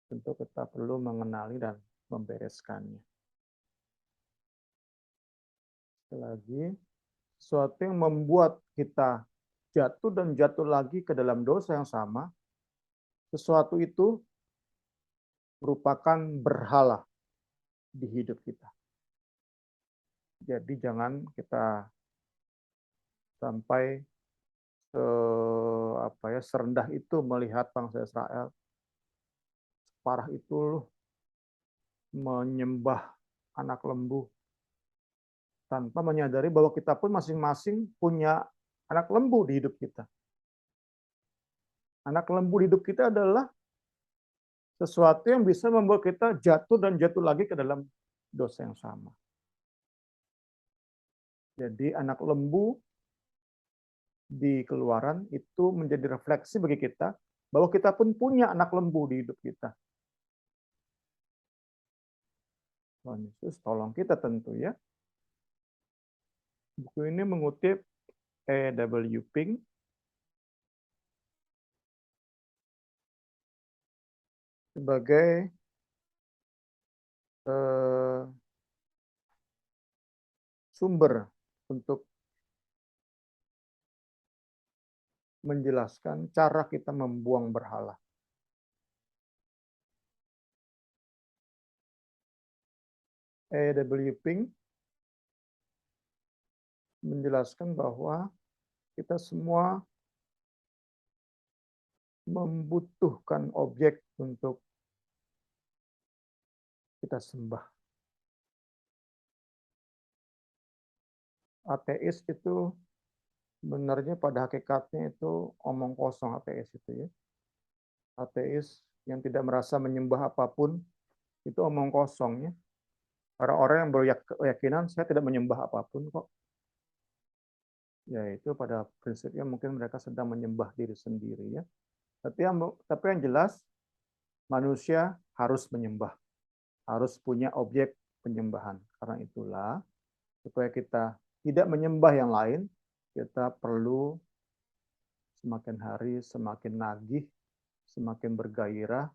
Tentu kita perlu mengenali dan membereskannya. Sekali lagi, sesuatu yang membuat kita jatuh dan jatuh lagi ke dalam dosa yang sama, sesuatu itu merupakan berhala di hidup kita. Jadi jangan kita sampai serendah itu melihat bangsa Israel. Parah itu loh menyembah anak lembu tanpa menyadari bahwa kita pun masing-masing punya anak lembu di hidup kita. Anak lembu di hidup kita adalah sesuatu yang bisa membuat kita jatuh dan jatuh lagi ke dalam dosa yang sama. Jadi anak lembu di Keluaran itu menjadi refleksi bagi kita bahwa kita pun punya anak lembu di hidup kita. Tuhan Yesus tolong kita tentu ya. Buku ini mengutip E.W. Pink sebagai sumber untuk menjelaskan cara kita membuang berhala. E.W. Pink menjelaskan bahwa kita semua membutuhkan objek untuk kita sembah. Ateis itu sebenarnya pada hakikatnya itu omong kosong ateis itu ya. Ateis yang tidak merasa menyembah apapun itu omong kosong ya. Orang-orang yang berkeyakinan saya tidak menyembah apapun kok. Yaitu pada prinsipnya mungkin mereka sedang menyembah diri sendiri ya. Tapi yang jelas manusia harus menyembah. Harus punya objek penyembahan. Karena itulah supaya kita tidak menyembah yang lain, kita perlu semakin hari semakin nagih, semakin bergairah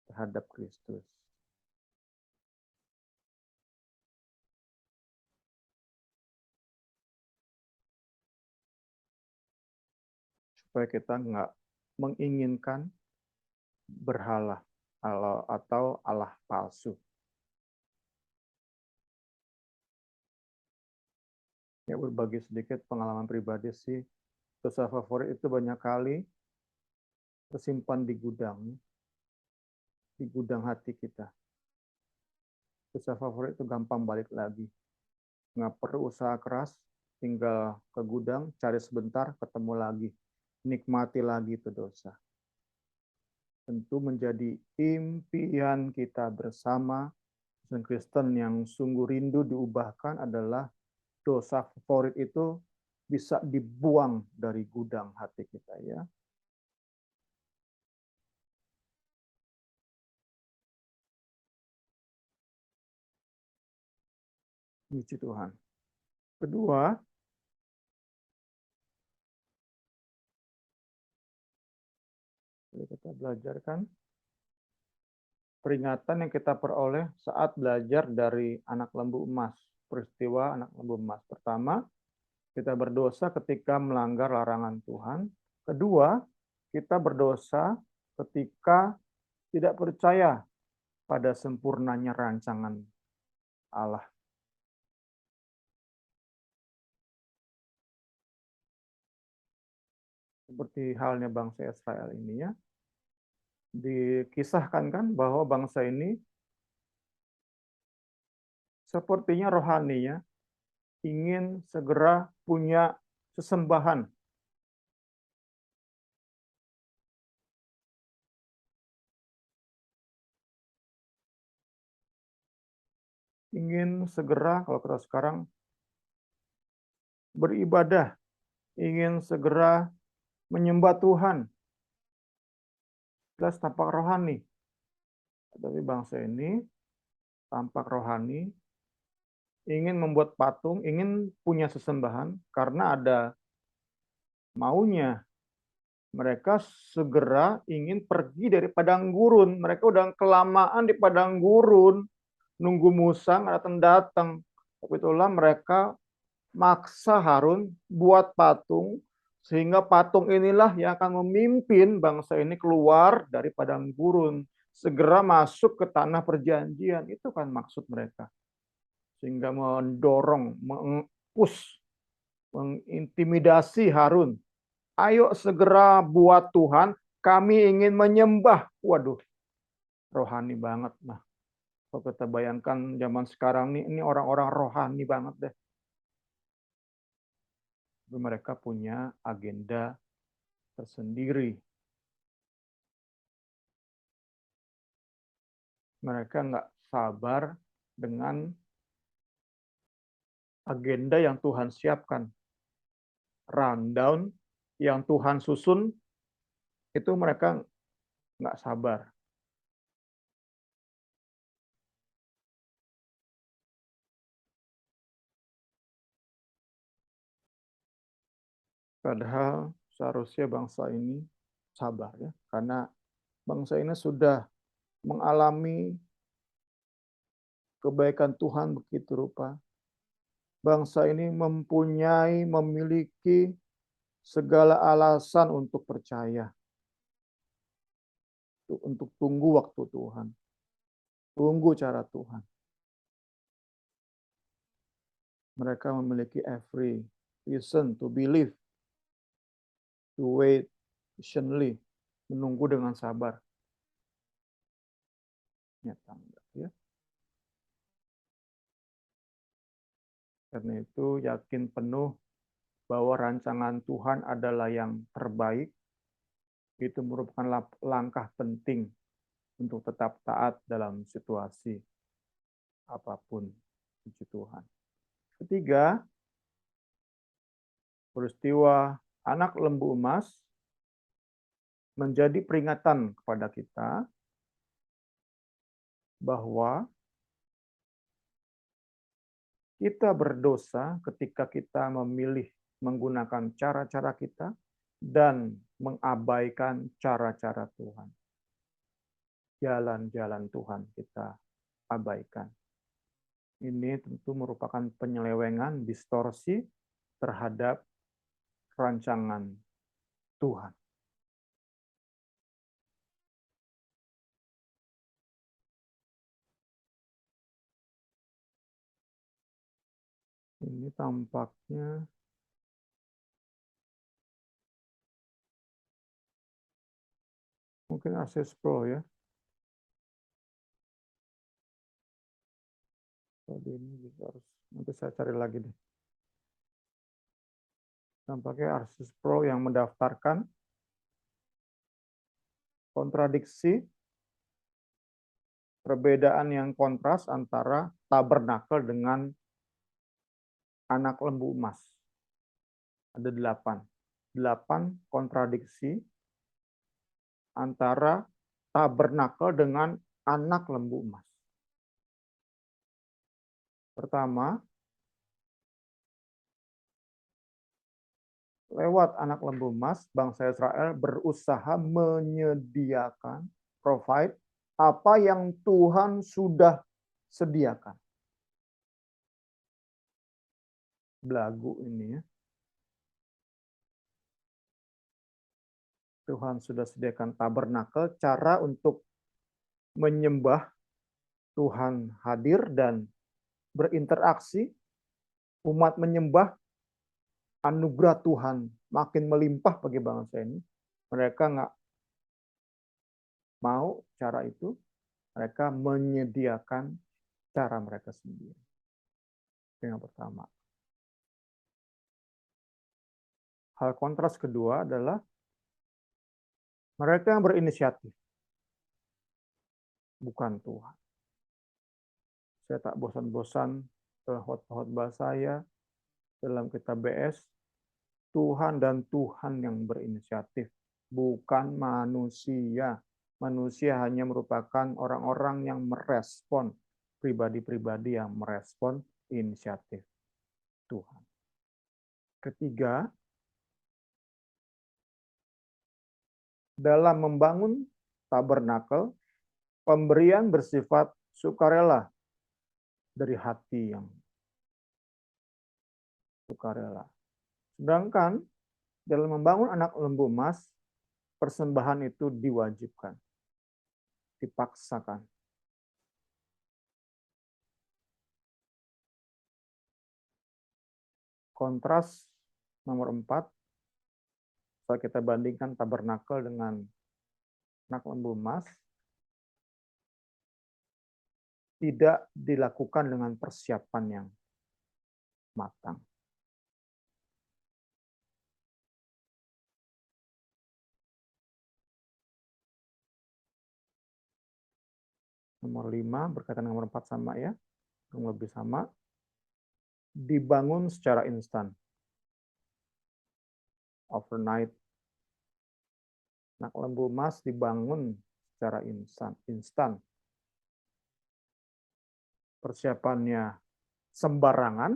terhadap Kristus. Supaya kita nggak menginginkan berhala atau Allah palsu. Ya, berbagi sedikit pengalaman pribadi sih, dosa favorit itu banyak kali tersimpan di gudang hati kita. Dosa favorit itu gampang balik lagi. Nggak perlu usaha keras, tinggal ke gudang, cari sebentar, ketemu lagi. Nikmati lagi itu dosa. Tentu menjadi impian kita bersama, Kristen yang sungguh rindu diubahkan adalah dosa favorit itu bisa dibuang dari gudang hati kita ya. Puji Tuhan. Kedua, kita belajarkan peringatan yang kita peroleh saat belajar dari anak lembu emas. Peristiwa anak lembu emas. Pertama, kita berdosa ketika melanggar larangan Tuhan. Kedua, kita berdosa ketika tidak percaya pada sempurnanya rancangan Allah. Seperti halnya bangsa Israel ini ya. Dikisahkan kan bahwa bangsa ini sepertinya rohaninya ingin segera punya sesembahan. Ingin segera, kalau kita sekarang, beribadah. Ingin segera menyembah Tuhan. Jelas tampak rohani. Tapi bangsa ini tampak rohani, ingin membuat patung, ingin punya sesembahan, karena ada maunya. Mereka segera ingin pergi dari padang gurun. Mereka udah kelamaan di padang gurun, nunggu Musa nggak datang. Tapi itulah mereka maksa Harun buat patung, sehingga patung inilah yang akan memimpin bangsa ini keluar dari padang gurun, segera masuk ke tanah perjanjian. Itu kan maksud mereka. Sehingga mendorong, mengutus, mengintimidasi Harun. Ayo segera buat Tuhan, kami ingin menyembah. Waduh, rohani banget. Nah, kalau kita bayangkan zaman sekarang ini orang-orang rohani banget deh. Mereka punya agenda tersendiri. Mereka nggak sabar dengan agenda yang Tuhan siapkan. Rundown yang Tuhan susun, itu mereka nggak sabar. Padahal seharusnya bangsa ini sabar ya, karena bangsa ini sudah mengalami kebaikan Tuhan begitu rupa. Bangsa ini memiliki segala alasan untuk percaya. Untuk tunggu waktu Tuhan. Tunggu cara Tuhan. Mereka memiliki every reason to believe. To wait patiently. Menunggu dengan sabar. Nyata ya. Karena itu yakin penuh bahwa rancangan Tuhan adalah yang terbaik. Itu merupakan langkah penting untuk tetap taat dalam situasi apapun. Puji Tuhan. Ketiga, peristiwa anak lembu emas menjadi peringatan kepada kita bahwa kita berdosa ketika kita memilih menggunakan cara-cara kita dan mengabaikan cara-cara Tuhan. Jalan-jalan Tuhan kita abaikan. Ini tentu merupakan penyelewengan, distorsi terhadap rancangan Tuhan. Ini tampaknya mungkin Access Pro ya. Tadi ini harus, nanti saya cari lagi deh. Tampaknya Access Pro yang mendaftarkan kontradiksi, perbedaan yang kontras antara tabernakel dengan anak lembu emas. Ada 8 kontradiksi antara tabernakel dengan anak lembu emas. Pertama, lewat anak lembu emas, bangsa Israel berusaha menyediakan, provide, apa yang Tuhan sudah sediakan. Belagu ini ya. Tuhan sudah sediakan tabernakel, cara untuk menyembah Tuhan hadir dan berinteraksi, umat menyembah, anugerah Tuhan makin melimpah bagi bangsa ini. Mereka nggak mau cara itu, mereka menyediakan cara mereka sendiri. Yang pertama. Hal kontras kedua adalah mereka yang berinisiatif, bukan Tuhan. Saya tak bosan-bosan khotbah saya dalam kitab BS, Tuhan dan Tuhan yang berinisiatif, bukan manusia. Manusia hanya merupakan orang-orang yang merespon, pribadi-pribadi yang merespon inisiatif Tuhan. Ketiga, dalam membangun tabernakel, pemberian bersifat sukarela dari hati yang sukarela. Sedangkan dalam membangun anak lembu emas, persembahan itu diwajibkan, dipaksakan. Kontras nomor 4, kalau kita bandingkan tabernakel dengan anak lembu emas, tidak dilakukan dengan persiapan yang matang. Nomor 5 berkaitan dengan nomor 4 sama ya, yang lebih sama. Dibangun secara instan. Overnight. Anak lembu emas dibangun secara instan. Persiapannya sembarangan,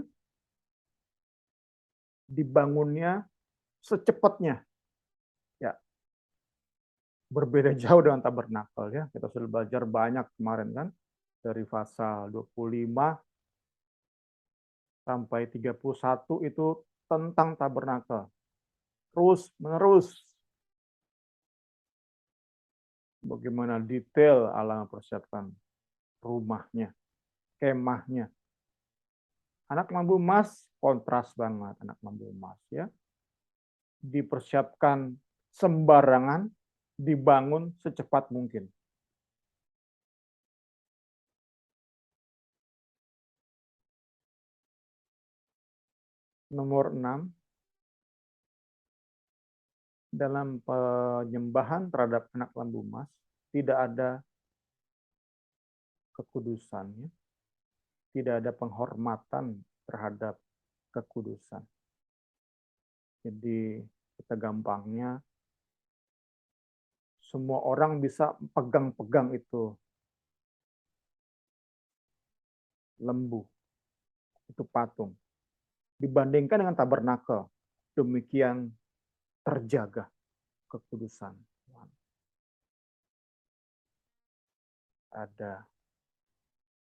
dibangunnya secepatnya. Ya. Berbeda jauh dengan tabernakel ya. Kita sudah belajar banyak kemarin kan, dari pasal 25 sampai 31 itu tentang tabernakel. Terus menerus. Bagaimana detail Allah mempersiapkan rumahnya, kemahnya. Anak lembu emas kontras banget, anak lembu emas ya. Dipersiapkan sembarangan, dibangun secepat mungkin. Nomor 6, dalam penyembahan terhadap anak lembu emas tidak ada kekudusannya, tidak ada penghormatan terhadap kekudusan. Jadi kita gampangnya semua orang bisa pegang-pegang itu lembu, itu patung. Dibandingkan dengan tabernakel, demikian terjaga kekudusan. Ada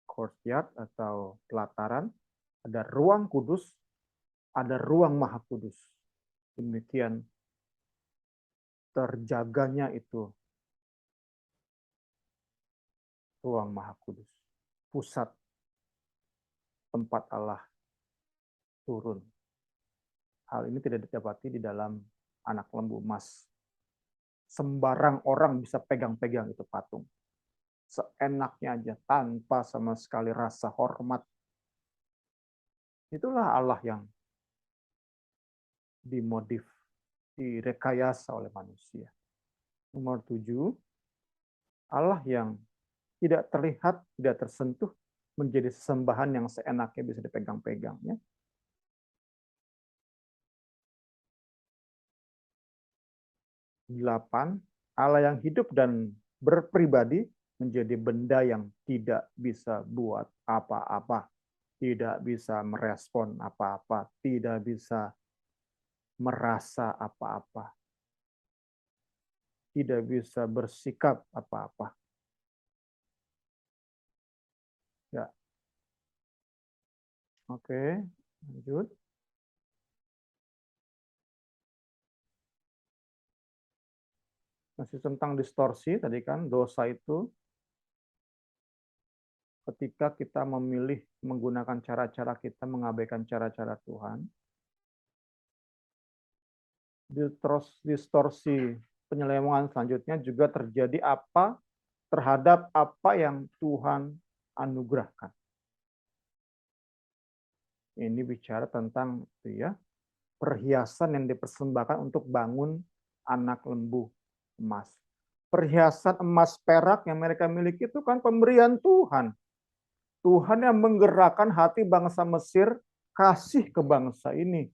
courtyard atau pelataran, ada ruang kudus, ada ruang maha kudus. Demikian terjaganya itu ruang maha kudus. Pusat tempat Allah turun. Hal ini tidak didapati di dalam anak lembu emas. Sembarang orang bisa pegang-pegang itu patung. Seenaknya aja, tanpa sama sekali rasa hormat. Itulah Allah yang dimodif, direkayasa oleh manusia. Nomor 7, Allah yang tidak terlihat, tidak tersentuh, menjadi sesembahan yang seenaknya bisa dipegang-pegangnya. Delapan, Allah yang hidup dan berpribadi menjadi benda yang tidak bisa buat apa-apa, tidak bisa merespon apa-apa, tidak bisa merasa apa-apa, tidak bisa bersikap apa-apa. Ya. Oke, lanjut. Masih tentang distorsi tadi kan, dosa itu ketika kita memilih menggunakan cara-cara kita mengabaikan cara-cara Tuhan. Distorsi penyelewengan selanjutnya juga terjadi terhadap apa yang Tuhan anugerahkan. Ini bicara tentang perhiasan yang dipersembahkan untuk bangun anak lembu emas. Perhiasan emas perak yang mereka miliki itu kan pemberian Tuhan. Tuhan yang menggerakkan hati bangsa Mesir kasih ke bangsa ini.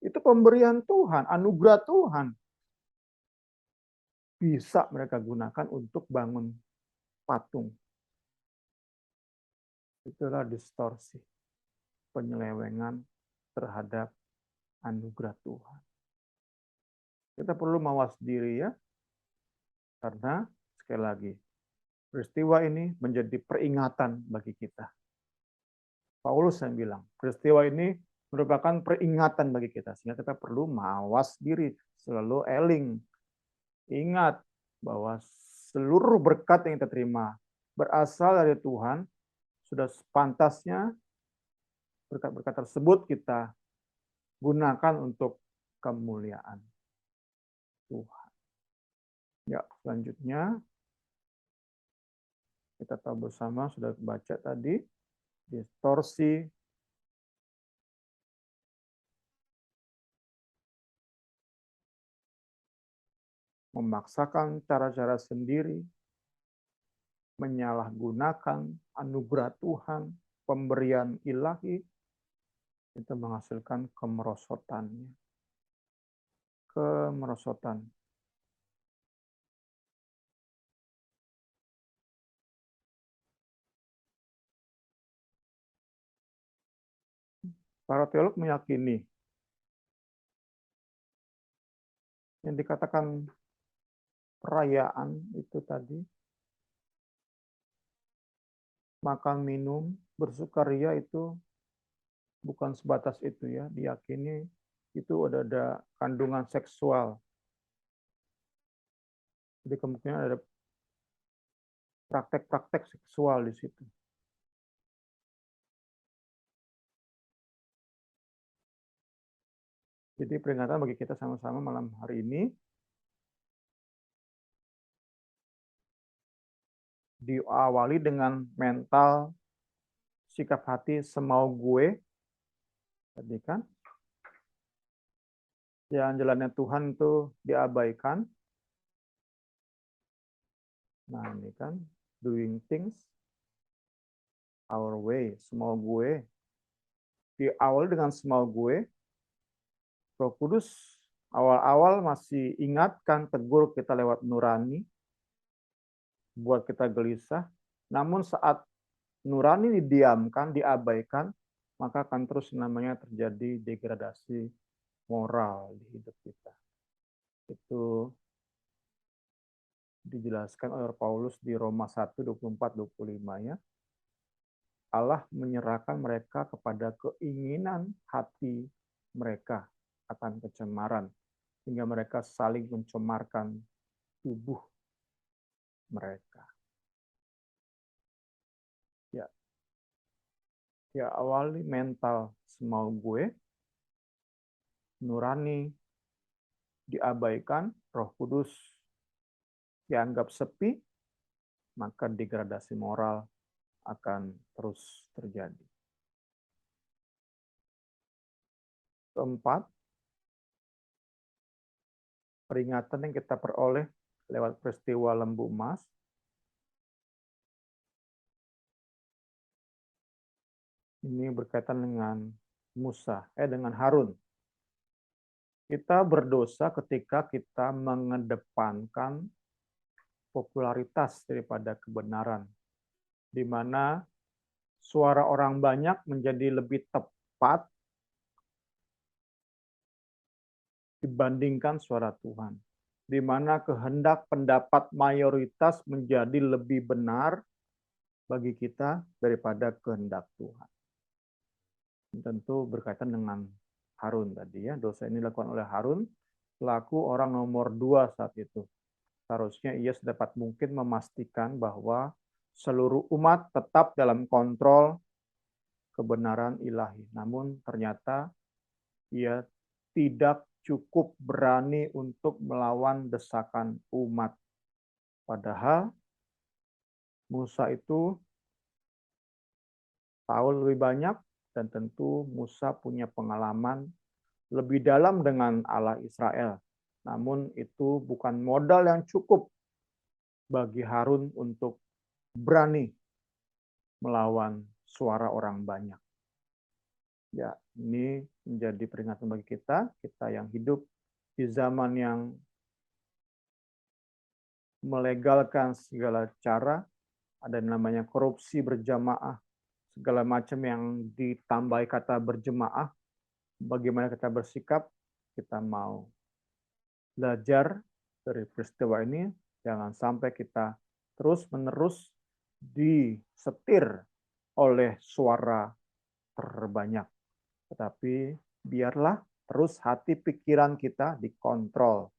Itu pemberian Tuhan, anugerah Tuhan. Bisa mereka gunakan untuk bangun patung. Itulah distorsi, penyelewengan terhadap anugerah Tuhan. Kita perlu mawas diri ya, karena sekali lagi, peristiwa ini menjadi peringatan bagi kita. Paulus yang bilang, peristiwa ini merupakan peringatan bagi kita, sehingga kita perlu mawas diri, selalu eling. Ingat bahwa seluruh berkat yang kita terima berasal dari Tuhan, sudah sepantasnya berkat-berkat tersebut kita gunakan untuk kemuliaan Tuhan. Ya, selanjutnya kita tahu bersama, sudah baca tadi, distorsi memaksakan cara-cara sendiri, menyalahgunakan anugerah Tuhan, pemberian ilahi, itu menghasilkan kemerosotannya. Kemerosotan. Para teolog meyakini yang dikatakan perayaan itu tadi, makan, minum, bersukaria itu bukan sebatas itu ya, diyakini itu ada kandungan seksual. Jadi kemungkinan ada praktek-praktek seksual di situ. Jadi peringatan bagi kita sama-sama malam hari ini diawali dengan mental sikap hati semau gue. Tadi kan, jalan-jalannya Tuhan itu diabaikan. Nah ini kan, doing things our way, semau gue. Diawali dengan semau gue, Roh Kudus awal-awal masih ingatkan, tegur kita lewat nurani, buat kita gelisah. Namun saat nurani didiamkan, diabaikan, maka akan terus namanya terjadi degradasi moral di hidup kita. Itu dijelaskan oleh Paulus di Roma 1, 24-25 ya. Allah menyerahkan mereka kepada keinginan hati mereka akan kecemaran, sehingga mereka saling mencemarkan tubuh mereka. Ya awali mental semau gue, nurani diabaikan, Roh Kudus dianggap sepi, maka degradasi moral akan terus terjadi. Keempat, peringatan yang kita peroleh lewat peristiwa lembu emas, ini berkaitan dengan dengan Harun. Kita berdosa ketika kita mengedepankan popularitas daripada kebenaran, di mana suara orang banyak menjadi lebih tepat dibandingkan suara Tuhan, di mana kehendak pendapat mayoritas menjadi lebih benar bagi kita daripada kehendak Tuhan. Tentu berkaitan dengan Harun tadi ya, dosa ini dilakukan oleh Harun selaku orang nomor 2 saat itu. Seharusnya ia sedapat mungkin memastikan bahwa seluruh umat tetap dalam kontrol kebenaran ilahi. Namun ternyata ia tidak cukup berani untuk melawan desakan umat. Padahal Musa itu tahu lebih banyak dan tentu Musa punya pengalaman lebih dalam dengan Allah Israel. Namun itu bukan modal yang cukup bagi Harun untuk berani melawan suara orang banyak. Ya, ini menjadi peringatan bagi kita yang hidup di zaman yang melegalkan segala cara, ada namanya korupsi berjamaah, segala macam yang ditambahi kata berjemaah. Bagaimana kita bersikap? Kita mau belajar dari peristiwa ini, jangan sampai kita terus-menerus disetir oleh suara terbanyak. Tetapi biarlah terus hati pikiran kita dikontrol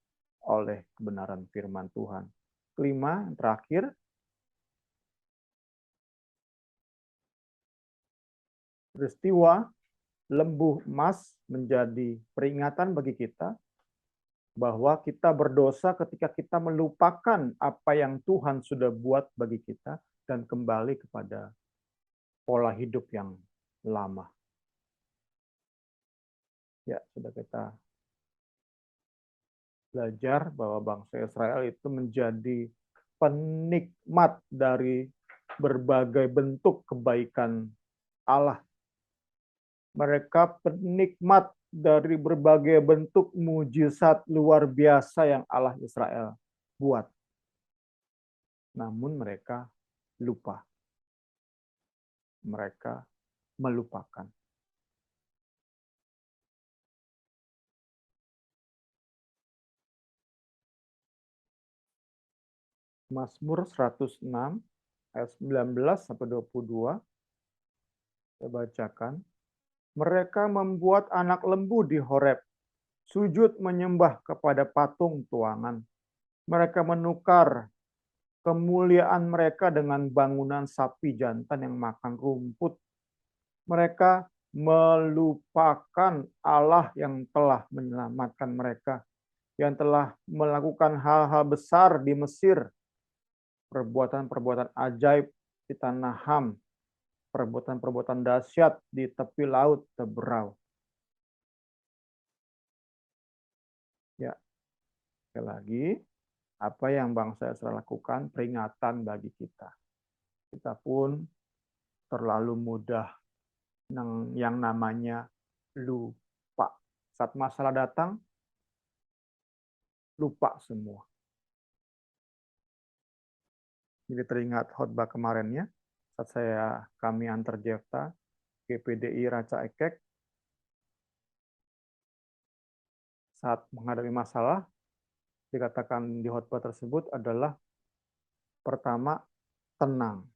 oleh kebenaran firman Tuhan. Kelima, yang terakhir, peristiwa lembu emas menjadi peringatan bagi kita bahwa kita berdosa ketika kita melupakan apa yang Tuhan sudah buat bagi kita dan kembali kepada pola hidup yang lama. Ya, sudah kita belajar bahwa bangsa Israel itu menjadi penikmat dari berbagai bentuk kebaikan Allah. Mereka penikmat dari berbagai bentuk mujizat luar biasa yang Allah Israel buat. Namun mereka lupa. Mereka melupakan. Mazmur 106 ayat 19 sampai 22. Saya bacakan. Mereka membuat anak lembu di Horeb, sujud menyembah kepada patung tuangan. Mereka menukar kemuliaan mereka dengan bangunan sapi jantan yang makan rumput. Mereka melupakan Allah yang telah menyelamatkan mereka, yang telah melakukan hal-hal besar di Mesir, perbuatan-perbuatan ajaib di tanah Ham, perbuatan-perbuatan dahsyat di tepi laut Teberau. Ya, sekali lagi, apa yang bangsa Israel lakukan peringatan bagi kita. Kita pun terlalu mudah yang namanya lupa. Saat masalah datang, lupa semua. Jadi teringat khotbah kemarinnya, saat kami antar Jefta ke PDI Ranca Ekek, saat menghadapi masalah, dikatakan di khotbah tersebut adalah pertama, tenang.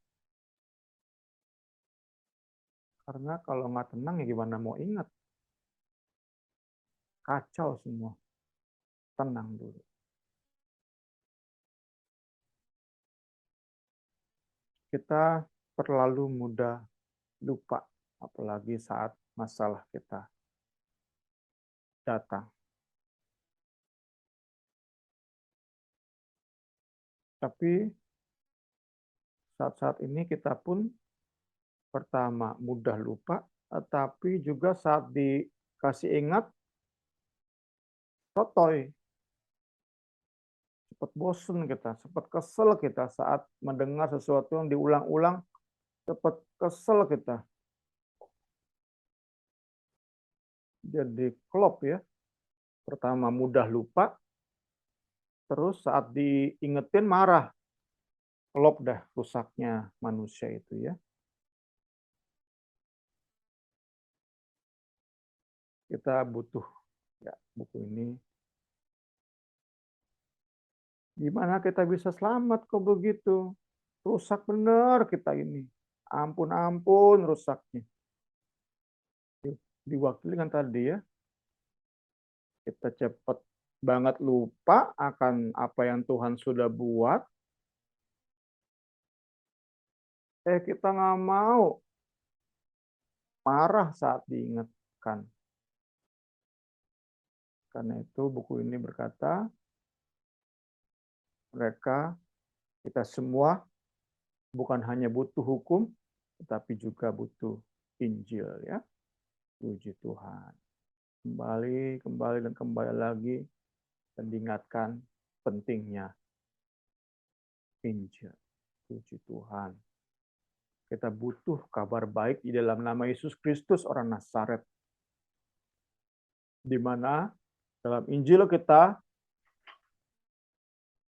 Karena kalau nggak tenang ya gimana mau ingat? Kacau semua. Tenang dulu. Kita terlalu mudah lupa, apalagi saat masalah kita datang. Tapi saat-saat ini kita pun pertama mudah lupa, tapi juga saat dikasih ingat, sotoy. Cepat bosen kita, cepat kesel kita saat mendengar sesuatu yang diulang-ulang, cepat kesel kita. Jadi klop ya. Pertama mudah lupa, terus saat diingetin marah. Klop dah rusaknya manusia itu ya. Kita butuh ya buku ini Gimana kita bisa selamat kok begitu? Rusak benar kita ini. Ampun rusaknya. Diwakili kan tadi ya, kita cepat banget lupa akan apa yang Tuhan sudah buat. Kita nggak mau marah saat diingatkan. Karena itu buku ini berkata, kita semua bukan hanya butuh hukum, tetapi juga butuh Injil ya. Puji Tuhan. Kembali dan kembali lagi dan diingatkan pentingnya Injil. Puji Tuhan. Kita butuh kabar baik di dalam nama Yesus Kristus orang Nazaret. Di mana dalam Injil kita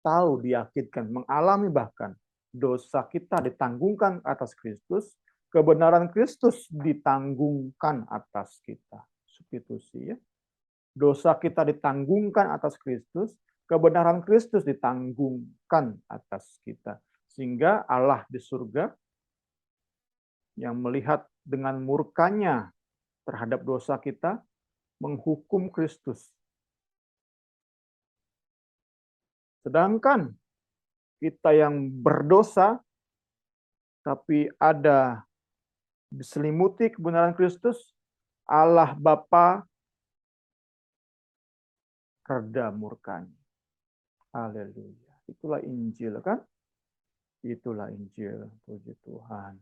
tahu, diyakinkan, mengalami bahkan dosa kita ditanggungkan atas Kristus, kebenaran Kristus ditanggungkan atas kita. Substitusi ya. Dosa kita ditanggungkan atas Kristus, kebenaran Kristus ditanggungkan atas kita. Sehingga Allah di surga yang melihat dengan murkanya terhadap dosa kita, menghukum Kristus. Sedangkan kita yang berdosa, tapi ada diselimuti kebenaran Kristus, Allah Bapa reda murkanya. Haleluya. Itulah Injil kan? Itulah Injil. Puji Tuhan.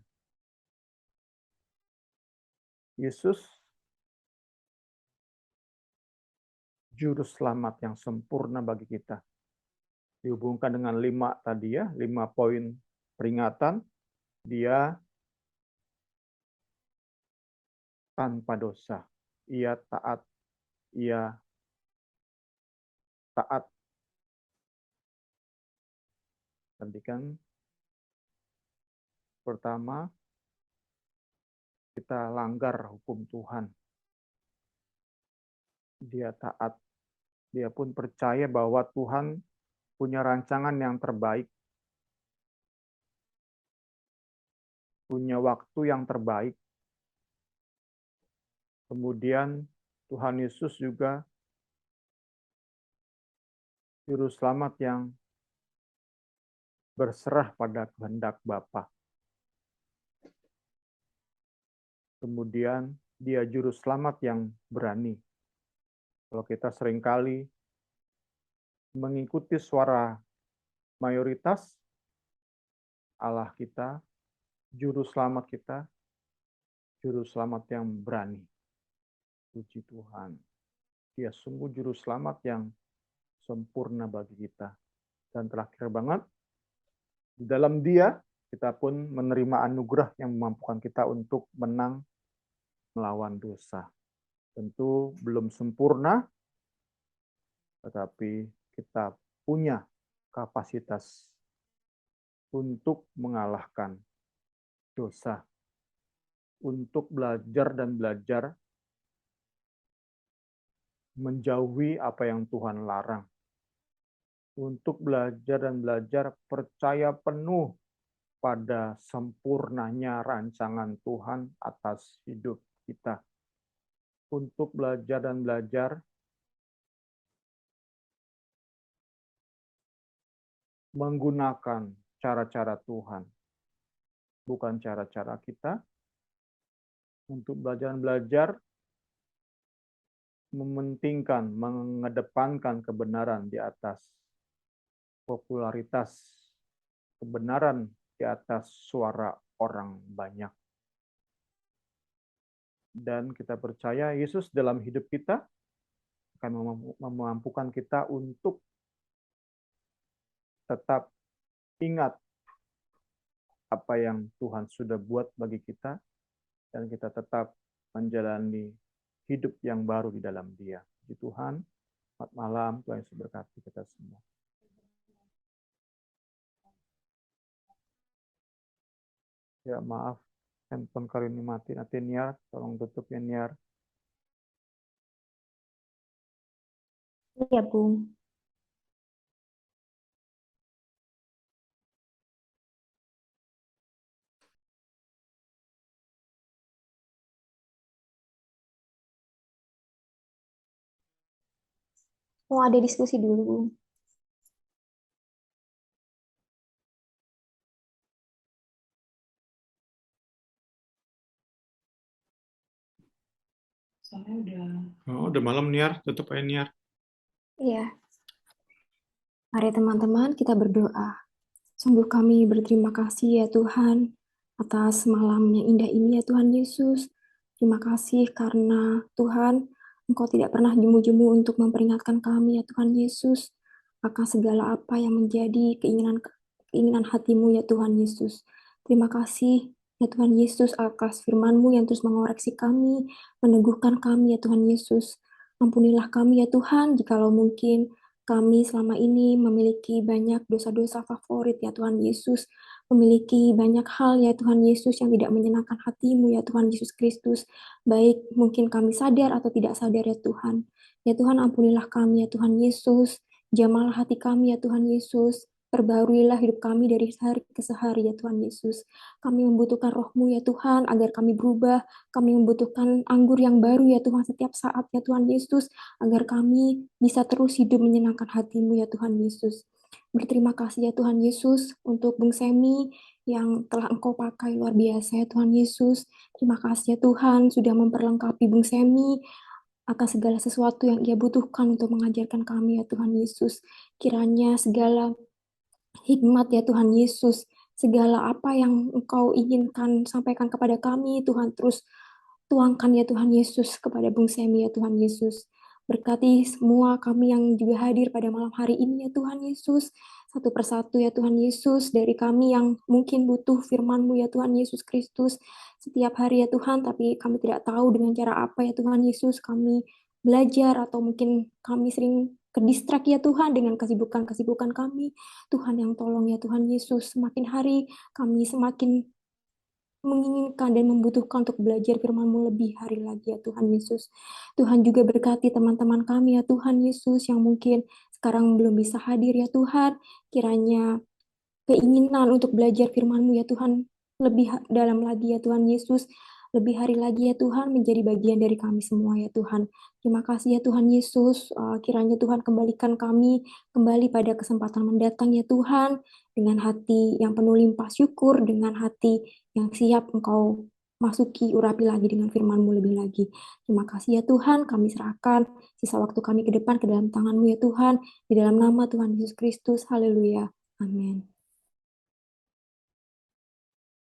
Yesus juru selamat yang sempurna bagi kita. Dihubungkan dengan 5 tadi ya, 5 poin peringatan. Dia tanpa dosa. Ia taat. Tadi kan pertama, kita langgar hukum Tuhan. Dia taat. Dia pun percaya bahwa Tuhan punya rancangan yang terbaik. Punya waktu yang terbaik. Kemudian Tuhan Yesus juga juru selamat yang berserah pada kehendak Bapa. Kemudian dia juru selamat yang berani. Kalau kita seringkali mengikuti suara mayoritas, Allah kita, juru selamat kita, juru selamat yang berani. Puji Tuhan. Dia sungguh juru selamat yang sempurna bagi kita. Dan terakhir banget, di dalam Dia, kita pun menerima anugerah yang memampukan kita untuk menang melawan dosa. Tentu belum sempurna, tetapi kita punya kapasitas untuk mengalahkan dosa, untuk belajar dan belajar menjauhi apa yang Tuhan larang, untuk belajar dan belajar percaya penuh pada sempurnanya rancangan Tuhan atas hidup kita, untuk belajar dan belajar menggunakan cara-cara Tuhan, bukan cara-cara kita, untuk belajar dan belajar mementingkan, mengedepankan kebenaran di atas popularitas, kebenaran di atas suara orang banyak. Dan kita percaya Yesus dalam hidup kita akan memampukan kita untuk tetap ingat apa yang Tuhan sudah buat bagi kita, dan kita tetap menjalani hidup yang baru di dalam Dia. Puji Tuhan, selamat malam, Tuhan Yesus berkati kita semua. Ya maaf, handphone kali ini mati. Nanti Niar, tolong tutup ya Niar. Iya, Bung. Mau ada diskusi dulu. Oh, udah malam Niar, tutup aja Niar. Iya. Mari teman-teman kita berdoa. Sungguh kami berterima kasih ya Tuhan atas malam yang indah ini ya Tuhan Yesus. Terima kasih karena Tuhan Engkau tidak pernah jemu-jemu untuk memperingatkan kami ya Tuhan Yesus akan segala apa yang menjadi keinginan hatimu ya Tuhan Yesus. Terima kasih ya Tuhan Yesus atas firman-Mu yang terus mengoreksi kami, meneguhkan kami ya Tuhan Yesus. Ampunilah kami ya Tuhan jikalau mungkin kami selama ini memiliki banyak dosa-dosa favorit ya Tuhan Yesus, memiliki banyak hal ya Tuhan Yesus yang tidak menyenangkan hati-Mu ya Tuhan Yesus Kristus, baik mungkin kami sadar atau tidak sadar ya Tuhan. Ya Tuhan ampunilah kami ya Tuhan Yesus, jamalah hati kami ya Tuhan Yesus, perbaruilah hidup kami dari hari ke hari ya Tuhan Yesus. Kami membutuhkan Roh-Mu ya Tuhan agar kami berubah, kami membutuhkan anggur yang baru ya Tuhan setiap saat ya Tuhan Yesus, agar kami bisa terus hidup menyenangkan hati-Mu ya Tuhan Yesus. Berterima kasih ya Tuhan Yesus untuk Bung Semi yang telah Engkau pakai luar biasa ya Tuhan Yesus. Terima kasih ya Tuhan sudah memperlengkapi Bung Semi akan segala sesuatu yang ia butuhkan untuk mengajarkan kami ya Tuhan Yesus. Kiranya segala hikmat ya Tuhan Yesus, segala apa yang Engkau inginkan sampaikan kepada kami, Tuhan terus tuangkan ya Tuhan Yesus kepada Bung Semi ya Tuhan Yesus. Berkati semua kami yang juga hadir pada malam hari ini ya Tuhan Yesus. Satu persatu ya Tuhan Yesus, dari kami yang mungkin butuh firman-Mu ya Tuhan Yesus Kristus setiap hari ya Tuhan, tapi kami tidak tahu dengan cara apa ya Tuhan Yesus kami belajar, atau mungkin kami sering kedistrak ya Tuhan dengan kesibukan-kesibukan kami. Tuhan yang tolong ya Tuhan Yesus, semakin hari kami semakin menginginkan dan membutuhkan untuk belajar firman-Mu lebih hari lagi ya Tuhan Yesus. Tuhan juga berkati teman-teman kami ya Tuhan Yesus yang mungkin sekarang belum bisa hadir ya Tuhan. Kiranya keinginan untuk belajar firman-Mu ya Tuhan lebih dalam lagi ya Tuhan Yesus. Lebih hari lagi ya Tuhan menjadi bagian dari kami semua ya Tuhan. Terima kasih ya Tuhan Yesus. Kiranya Tuhan kembalikan kami kembali pada kesempatan mendatang ya Tuhan. Dengan hati yang penuh limpah syukur, dengan hati yang siap Engkau masuki, urapi lagi dengan firman-Mu lebih lagi. Terima kasih ya Tuhan, kami serahkan sisa waktu kami ke depan ke dalam tangan-Mu ya Tuhan, di dalam nama Tuhan Yesus Kristus, haleluya, amin.